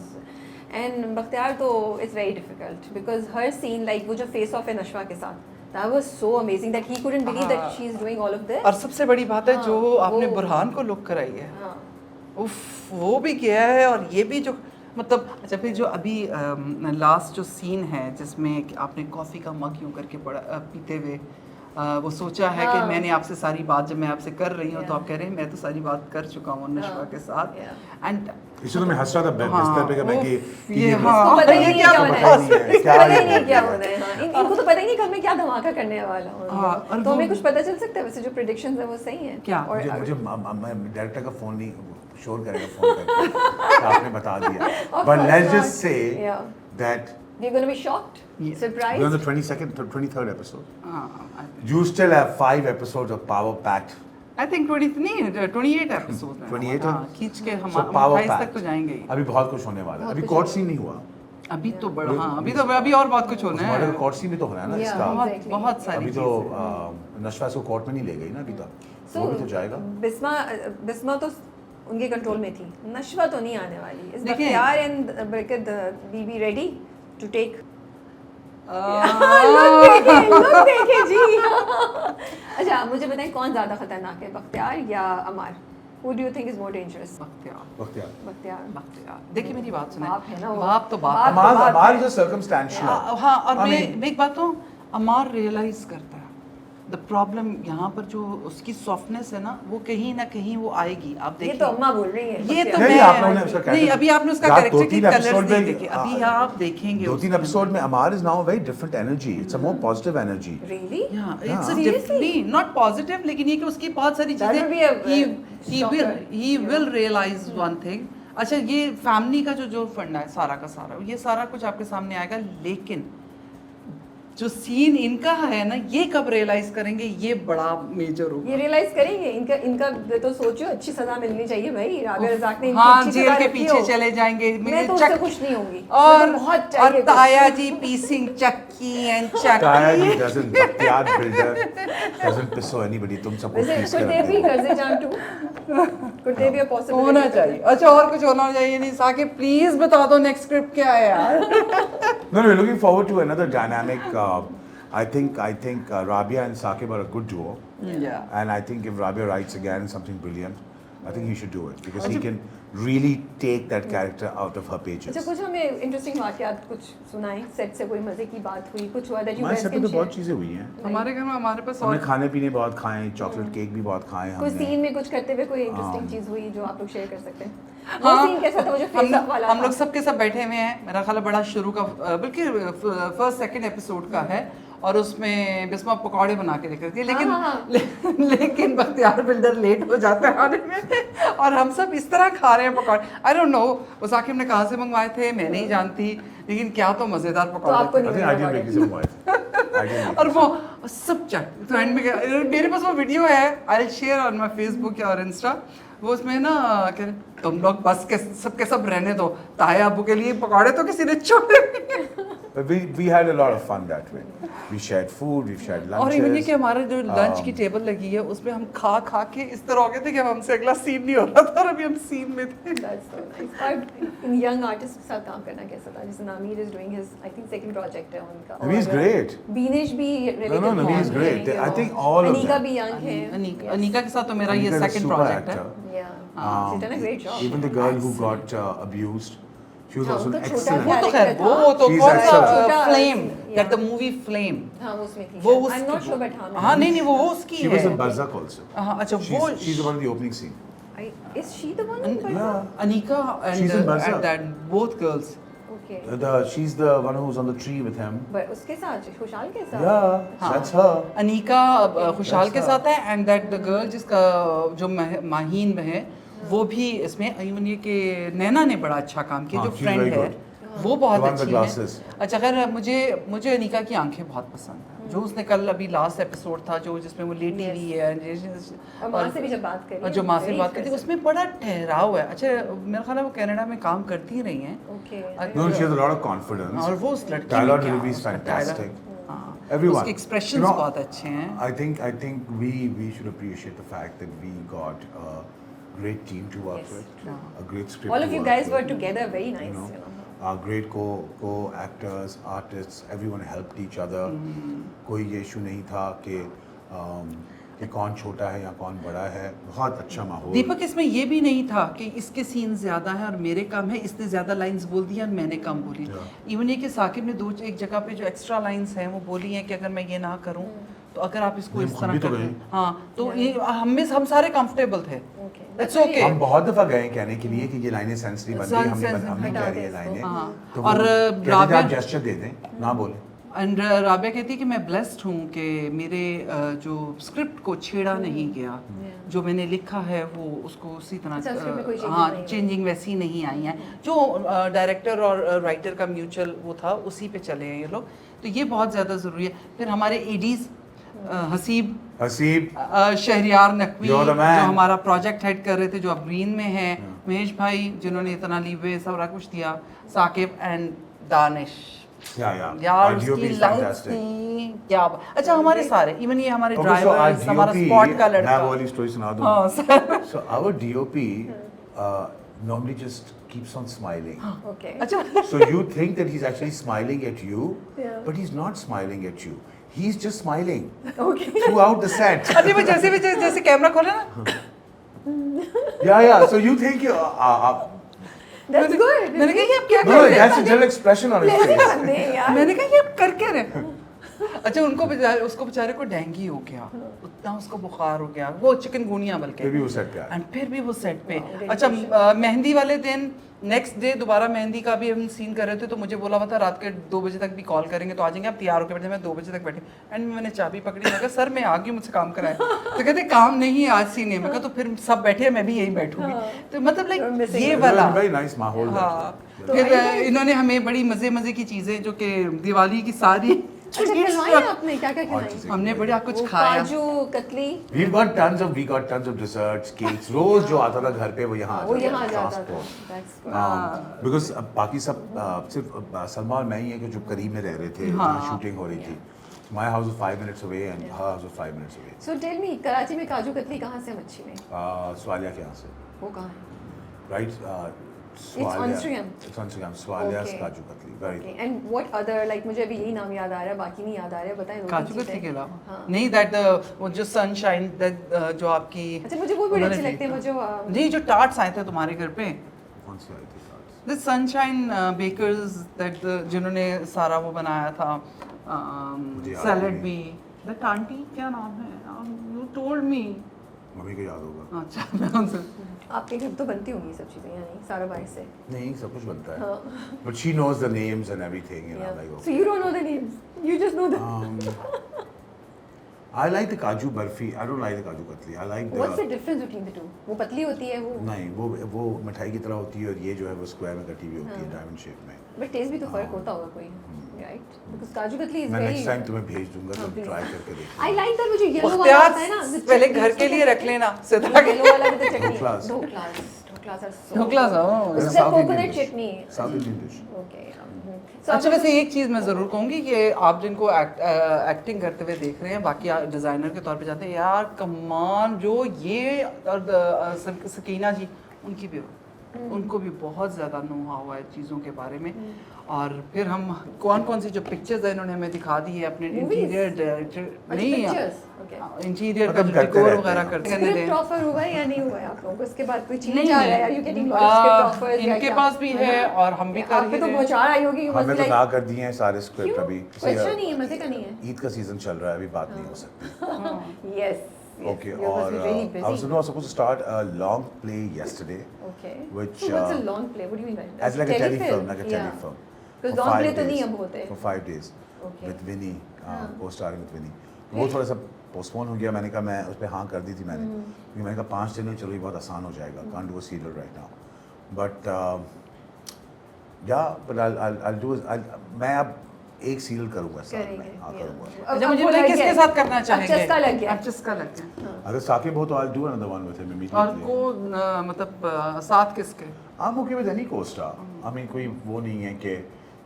and Bakhtiyar तो it's very difficult because her scene, like वो जो face off है नशवा के साथ, that was so amazing that he couldn't believe that she is doing all of this। और सबसे बड़ी बात है जो आपने बुरहान को लुक कराई है, उफ, वो भी किया है, और ये भी जो मतलब, अच्छा फिर जो अभी लास्ट जो सीन है जिसमें आपने कॉफ़ी का मग यूँ करके पीते हुए वो सोचा है कि मैंने आपसे सारी बात, जब मैं आपसे कर रही हूँ तो आप कह रहे हैं मैं तो सारी बात कर चुका हूँ नशवा के साथ, एंड इसलिए तो मैं हंस रहा था बिस्तर पे कि मैं ये पता ही नहीं क्या होना है, क्या पता ही नहीं क्या होना है, इनको तो पता ही नहीं कब मैं क्या धमाका करने वाला हूँ। तो हमें कुछ पता चल सकता है वैसे जो प्रेडिक्शंस है वो सही है क्या? मुझे डायरेक्टर का फोन नहीं शोर करेगा फोन करके आपने बता दिया, but let's just say that we're going to be shocked, surprised. we're on the 23rd episode. You still have 5 episodes of power packed. I think 28 episode हैं। 28 हाँ, खींच के हम So power 28 तक packed. तो जाएंगे ही। अभी बहुत कुछ होने वाला है, अभी कोर्ट सीन नहीं हुआ, अभी तो बड़ा, हाँ अभी और बहुत कुछ होना है, कोर्ट सीन भी तो होना है ना इसका, बहुत सारी अभी तो नशवा को कोर्ट में नहीं ले गई ना अभी तक, वो भी तो जाएगा। बिस्मा तो उनके कंट्रोल में थी, नशवा तो नहीं आने वाली। इस देखिए बख्तियार एंड बरकत बी रेडी टू टेक लोग देखे जी। अच्छा मुझे बताएं कौन ज़्यादा खतरनाक है, बख्तियार या अमार? Who do you think is more dangerous? Bakhtiyar. देखिए मेरी बात सुने, बाप है ना वो, बाप तो बाप, अमार इज circumstantial। हाँ और मैं एक बात हूँ, अमार रियलाइज करता है द प्रॉब्लम यहाँ पर जो उसकी सॉफ्टनेस है ना, वो कहीं ना कहीं वो आएगी। आप ये देखिए, तो अम्मा बोल रही है ये तो नहीं, मैं आप लोगों ने उसका नहीं, character- अभी आपने उसका रात कैरेक्टर की 2-3 कलर्स episode नहीं में- देखे, अभी आप देखेंगे 2-3 एपिसोड में Amar is now very different energy, it's a more positive energy. Really it's Seriously? नहीं, नॉट पॉजिटिव, लेकिन ये कि उसकी बहुत सारी That will be a, shocker. he will realize one thing। अच्छा, ये फैमिली का जो फंडा है सारा का सारा, ये सारा कुछ आपके सामने आएगा, लेकिन जो सीन इनका है ना, ये कब रियलाइज करेंगे, ये बड़ा मेजर होगा। ये रियलाइज करेंगे इनका तो सोचो, अच्छी सजा मिलनी चाहिए भाई। राबिया रज़ाक ने इनकी हाँ, अच्छी जेल सजा के रखी पीछे हो। चले जाएंगे, मैं तो उससे खुश नहीं होंगी, और मुझे तो बहुत और चाहिए कुछ। ताया जी पीसिंग चक्की एंड ताया जी चक्की। doesn't, Bhaktiar builder doesn't piss on anybody, तुम सबको वैसे पीस could कर there be रखते हो। कर्जे जान too? Could there be a possibility? होना चाहिए। अच्छा, और कुछ होना चाहिए नहीं। साकिब प्लीज बता दो नेक्स्ट स्क्रिप्ट क्या है यार। No, we're looking forward to another dynamic. I think Rabia and Saqib are a good duo, Yeah. and I think if Rabia writes again something brilliant, I think he should do it because he can really take that character out of her pages. अच्छा, कुछ हमें interesting वाकयात कुछ सुनाएं, set से कोई मजे की बात हुई, कुछ हुआ that you हमारे guys सब पे can तो बहुत share? चीजें हुई हैं। हमारे घर में हमारे पास हमने और खाने पीने बहुत खाए, चॉकलेट केक भी बहुत खाए कोई हमने। सीन में कुछ करते हुए कोई इंटरेस्टिंग हाँ। चीज हुई जो आप लोग शेयर कर सकते हैं? वो हाँ, सीन कैसा था, वो जो फेस ऑफ वाला हम था? लोग सबके सब बैठे हुए हैं। मेरा ख्याल है बड़ा शुरू का, बल्कि फर्स्ट सेकंड एपिसोड का है, और उसमें बिस्मा पकौड़े बना के लेकर, लेकिन हाँ। लेकिन बख्तियार बिल्डर लेट हो जाता है आने में, और हम सब इस तरह खा रहे हैं पकौड़े। आई डोंट नो वो साकिब ने कहाँ से मंगवाए थे, मैं नहीं जानती, लेकिन क्या तो मज़ेदार तो पकौड़े आपको थे। I think I didn't make this point. I didn't make और this. वो सब चट तो एंड में मेरे पास वो वीडियो है, I will share on my Facebook और इंस्टा। वो उसमें ना कह रहे, तुम लोग बस के सब रहने दो, ताया अबू के लिए पकौड़े तो किसी ने छोड़े नहीं। But we had a lot of fun that way. We shared food, we shared और इवन ये lunches. कि हमारे जो लंच की टेबल लगी है, उसमें हम खा के इस तरह हो गए थे कि अब हमसे अगला सीन नहीं हो रहा था, और अभी हम सीन में थे। That's so nice. और इन यंग आर्टिस्ट के साथ काम करना कैसा था? जैसे नामीर is doing his I think second project है उनका। Naveed is और great. बीनेश भी No, Naveed is great. I think all of Anika them. भी यंग है। अनीका के साथ तो मेरा ये Anika is a second super project है। actor. Yeah. She's done a great job. Even the girl who got abused, she was हाँ, also उनका an छोटा excellent. वो तो character खैर, था। वो तो She's कौन सा excellent. छोटा, flame, yeah. That the movie flame, हाँ, वो उसमें थी वो शायद। उसकी I'm not sure, but हाँ, हाँ नहीं वो उसकी She was in है। Barzakh also. हाँ, अच्छा वो She's the one in the opening scene. Is she the one? in Barzakh? Yeah. Anika She's in and Barzakh. That both girls. Okay. She's the one who's on the tree with him. But उसके साथ खुशहाल के साथ? Yeah, that's her. Anika खुशहाल के That's साथ है, and that the girl जिसका जो माहीन में है, वो भी इसमें इवन ये कि नैना ने बड़ा अच्छा काम किया, हाँ, जो she's फ्रेंड very है good. वो बहुत The one with अच्छी glasses. है। अच्छा, अगर मुझे अनीका की आंखें बहुत पसंद है, जो उसने कल अभी लास्ट एपिसोड था जो जिसमें वो लेटी Yes. हुई है, और माँ से भी जब बात करी, और जो माँ से very बात करती है, expressive. उसमें बड़ा ठहराव है। अच्छा, मेरा ख्याल है वो कनाडा में काम करती रही हैं। Okay. No, she has a lot of confidence. और वो उस लड़की में Dialogue क्या, delivery is उसका fantastic. dialogue, हाँ, Everyone. उसके एक्सप्रेशंस You know, बहुत अच्छे हैं। I think we should appreciate the fact that we got a great team to work Yes. with, a great script. All to of you work guys with, were together, very nice. You know. Great co-actors, artists, everyone helped each other. कोई ये issue नहीं था कि कौन छोटा है या कौन बड़ा है। बहुत अच्छा माहौल। दीपक, इसमें ये भी नहीं था कि इसके सीन ज्यादा है और मेरे कम है, इसने ज्यादा लाइंस बोल दी और मैंने कम बोली। इवन ये कि साकिब ने एक जगह पे जो एक्स्ट्रा लाइंस हैं वो बोली हैं कि अगर मैं ये ना करूं तो अगर आप इसको नहीं, इस हम तरह भी तो कर गए। दें, हाँ, तो ये हम सारे कंफर्टेबल थे। Okay. It's okay. हम बहुत दफा गए कहने के लिए कि ये लाइनें सेंसिटिव बन रही, हमने हटा कह दे रही है इसको। लाइनें। हाँ। तो और कहते थे राबिया- आप जेस्चर दे दें, ना बोले। एंड राबिया कहती है कि मैं ब्लेस्ड हूँ कि मेरे जो स्क्रिप्ट को छेड़ा नहीं गया, जो मैंने लिखा है वो उसको उसी तरह अच्छा, script में कोई changes हाँ नहीं हुई। चेंजिंग वैसी नहीं आई हैं, जो डायरेक्टर और राइटर का म्यूचुअल वो था उसी पे चले हैं ये लोग। तो ये बहुत ज़्यादा ज़रूरी है। फिर हमारे ADs Haseeb, Shahryar Naqvi You're the जो man. हमारा प्रोजेक्ट हेड कर रहे थे, जो अब ग्रीन में है, महेश भाई जिन्होंने इतना लीवे सारा कुछ दिया, साकिब एंड दानिश। Yeah. यार Our DOP उसकी is लाइट्स fantastic. थी क्या अच्छा, हमारे सारे इवन ये हमारे Okay, so our ड्राइवर्स, हमारा DOP, स्पॉट का मैं वो लड़का, वाली स्टोरी सुना दूं। हाँ sir. So our DOP normally just keeps on smiling. Okay. अच्छा, So you think that he's actually smiling at you, Yeah. but he's not smiling at you. He's just smiling Okay. throughout the set. अरे वो जैसे camera खोले ना, Yeah. So you think you That's good. मैंने कहा ये आप क्या no, कर रहे हैं? that's a general expression on his face. नहीं यार. मैंने कहा ये आप कर क्या रहे हैं? अच्छा उसको बेचारे को डेंगू हो गया, उतना उसको बुखार हो गया, वो चिकनगुनिया बल्कि, फिर भी वो सेट पे आया। एंड फिर भी वो सेट पे। Wow, अच्छा मेहंदी वाले दिन नेक्स्ट डे दोबारा मेहंदी का भी हम सीन कर रहे थे, तो मुझे बोला हुआ था रात के 2 बजे तक भी कॉल करेंगे तो आ जाएंगे, आप तैयार होकर बैठे। मैं 2 बजे तक बैठी एंड मैंने चाबी पकड़ी, मैं कहा सर मैं आ गई, मुझसे काम कराए। तो कहते काम नहीं है आज सीने में। कहा तो फिर सब बैठे, मैं भी यहीं बैठूंगी। तो मतलब लाइक ये वाला वेरी नाइस माहौल। हाँ। तो फिर आई थिंक- इन्होंने हमें बड़ी मजे की चीजें जो कि दिवाली की सारी अच्छा खिलवाई आपने, क्या क्या खिलाई? हमने बढ़िया कुछ वो खाया। Kaju katli, We got tons of desserts, cakes. रोज जो आता था घर पे वो यहाँ वो यहाँ आ जाता था। Transport. That's good. बिकॉज बाकी सब सिर्फ सलमा और मैं ही है कि जो करीब में रह रहे थे, हाँ। जहाँ शूटिंग हो रही थी। My house was 5 minutes away and her house was 5 minutes away. So tell me, Karachi में काजू कतली कहाँ से मच्छी में? स्वालिया के यहाँ से, वो कहाँ है? right? on Instagram? It's on Instagram. स्वालिया's Okay. Kaju katli. Very Okay. good. And what other, like मुझे अभी यही नाम याद आ रहा है, बाकी नहीं याद आ रहा है, बताएं। दो तीन काजू चीज़ें। कतली के अलावा हाँ। नहीं, दैट वो जो सनशाइन जो आपकी, अच्छा मुझे वो बड़े उन्होंने अच्छे लगते हैं, दी। मुझे जी जो टार्ट्स आए थे तुम्हारे घर पे, कौन सी आई थी cards? The Sunshine Bakers, that जिन्होंने सारा वो बनाया था, मुझे याद सैलड नहीं। भी, दैट आंटी क्या नाम है, यू टोल्ड मी। मम्मी को याद होगा। अच्छा मैं उनसे आपके घर तो बनती होंगी सब चीज़ें, या नहीं? सारा बाहर से। नहीं, सब कुछ बनता है। हाँ। But she knows the names and everything, you know, Yeah. like, So you don't know the names. You just know the. I like the kaju barfi. I don't like the kaju katli. I like What's the the difference between the two? वो पतली होती है वो, नहीं, वो मिठाई की तरह होती है और ये जो है वो स्क्वायर में कटी हुई होती है, डायमंड शेप में। बट टेस्ट भी तो फर्क होता होगा कोई, right? Because kaju katli is मैं वेरी। नेक्स्ट टाइम तुम्हें भेज दूंगा, हाँ, तुम please. ट्राई करके देखो। I like that मुझे येलो वाला मुख्तियार आता है ना, the पहले chutney, घर के उसको लिए क्या रख कहते हैं? लेना वो सिद्धा येलो वाला with the chutney. ढोकलास। ढोकलास are so ढोकलास, good. oh, उससे South Indian coconut dish. chutney. South Indian dish. Okay. अच्छा वैसे एक चीज़ मैं ज़रूर कहूँगी कि आप जिनको एक्टिंग करते हुए देख रहे हैं, बाकी डिज़ाइनर के तौर पे जाते हैं, यार कमान जो ये और सकीना जी उनकी भी उनको भी बहुत ज़्यादा नो हुआ है चीज़ों के बारे में। और फिर हम कौन सी जो पिक्चर्स है इन्होंने हमें दिखा दी है अपने Movies? इंटीरियर डायरेक्टर नहीं pictures? Okay. इंटीरियर का मतलब करते डेकोर रहते वगैरह हैं। करते स्क्रिप्ट हैं। ऑफर हुआ है या नहीं हुआ है आप लोगों को? इसके बाद कोई चीज नहीं आ रहा है? Are you getting lot of script offers या इनके क्या? पास भी है और हम भी कर आपके ही तो रहे हैं। पहुंचा आई होगी, हमें तो ना कर दिए हैं सारे स्क्रिप्ट क्यों? अभी। कोई अच्छा नहीं है, मजे का नहीं है। ईद का सीजन चल रहा है, अभी बात नहीं हो सकती। Yes. Okay, You must be really I was busy. supposed to start a long play yesterday. Okay. which, So what's a uh, long play? What do you mean by that? As like a telefilm, like a Yeah. telefilm. Because For long 5 play तो days. नहीं अब होते। For 5 days. Okay. With Vinny, हाँ। co-starring with Vinny. वो थोड़ा सा postpone हो गया, मैंने कहा मैं उस पर हाँ कर दी थी मैंने, क्योंकि मैंने कहा 5 दिन में चलो ये बहुत आसान हो जाएगा, can't do a serial right now. But yeah, but I'll do मैं अब एक सीरियल करूँगा साथ में, करेंगे, हाँ yeah. करूँगा। अब अच्छा मुझे वो बताइए लग किसके गया। साथ करना अब चाहेंगे? चस्का लग गया। अब चस्का लग गया। अगर साकिब हो तो I'll do another one with him और immediately. को मतलब साथ किसके? I'm okay with any co-star. I mean कोई वो नहीं है कि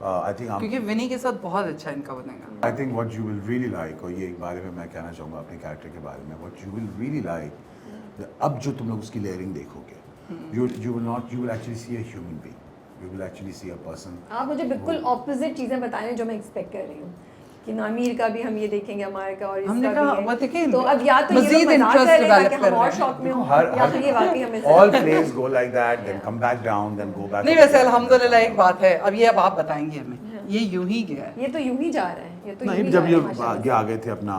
I think क्योंकि विनी के साथ बहुत अच्छा इनका बनेगा। I think what you will really like, और ये एक बारे में मैं कहना चाहूँगा अपने कैरेक्टर के बारे में, what you will really like, अब जो तुम लोग उसकी लेयरिंग देखोगे, you will actually see a human being, you will actually see a person. आप मुझे बिल्कुल ऑपोजिट चीजें बता रहे हैं जो मैं एक्सपेक्ट कर रही हूँ कि नामीर का भी हम ये देखेंगे, अमार का, और हमने इसका कहा, भी वो देखिए, है। तो अब या तो ये मज़ीद लोग मजाक interest कर रहे हैं develop कि कर हम और रहे हैं। शॉक में देखो, हों, या फिर ये वाकई हमें all plays go like that, then come back down, then go back. नहीं वैसे अल्हम्दुलिल्लाह एक बात है, अब ये अब आप बताएंगे हमें, ये यूं ही गया है। ये तो यूं ही जा रहा है, ये तो यूं नहीं, ही जब जा ये रहा है, माशाल्लाह। आगे आ गए थे अपना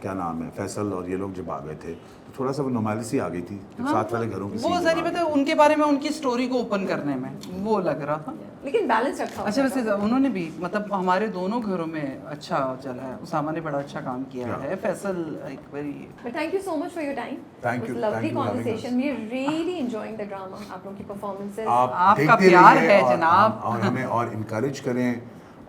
क्या नाम है फैसल और ये लोग जब आ गए थे तो थोड़ा सा वो नॉर्मलिटी आ गई थी, जब साथ वाले घरों की वो scene सारी जब आ पता है उनके बारे में, उनकी स्टोरी को ओपन करने में वो लग रहा था। लेकिन बैलेंस रखा हुआ अच्छा है। वैसे उन्होंने भी मतलब हमारे दोनों घरों में अच्छा चला है, उसामा ने बड़ा अच्छा काम किया Yeah. है, फैसल एक very But thank you so much for your time. Thank It was you, lovely thank you for having conversation. We're really enjoying the drama. आप लोगों की performances. आप आपका देखते प्यार रहिए है और जनाब। और हमें और इनकरेज करें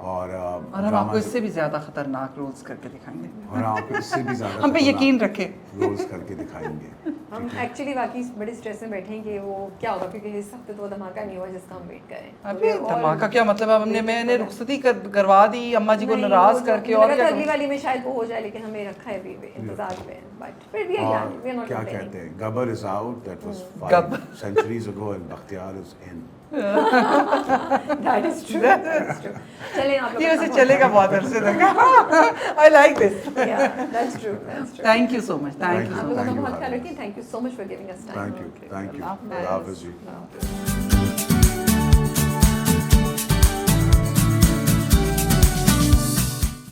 और और हम आपको इससे भी ज्यादा खतरनाक रोल्स करके दिखाएंगे। और आपको इससे भी ज्यादा हम पे यकीन रखें। रोल्स करके दिखाएंगे। हम एक्चुअली वाकई बड़े स्ट्रेस में बैठे हैं कि वो क्या होगा, क्योंकि इस हफ्ते तो धमाका नहीं हुआ जिसका हम वेट करें। अबे धमाका क्या मतलब, अब मैंने रुखसती करवा दी अम्मा जी को नाराज करके, और क्या अगली वाली में शायद वो हो जाए, लेकिन हमें रखा है अभी इंतजार में। बट फिर भी और नॉट क्या कहते हैं, Gabbar is out, that was Gabbar. 5 centuries ago and Bakhtiyar is in. That is true, that's true. चलें आप लोग, ये वैसे चलेगा बहुत अरसे तक। I like this. Yeah that's true, that's true. Thank you so much, thank you आप सो लोगों मच। का बहुत ख्याल रखिए। Thank you so much for giving us time. Thank you, thank you, अल्लाह हाफ़िज़। अल्लाह हाफ़िज़ जी।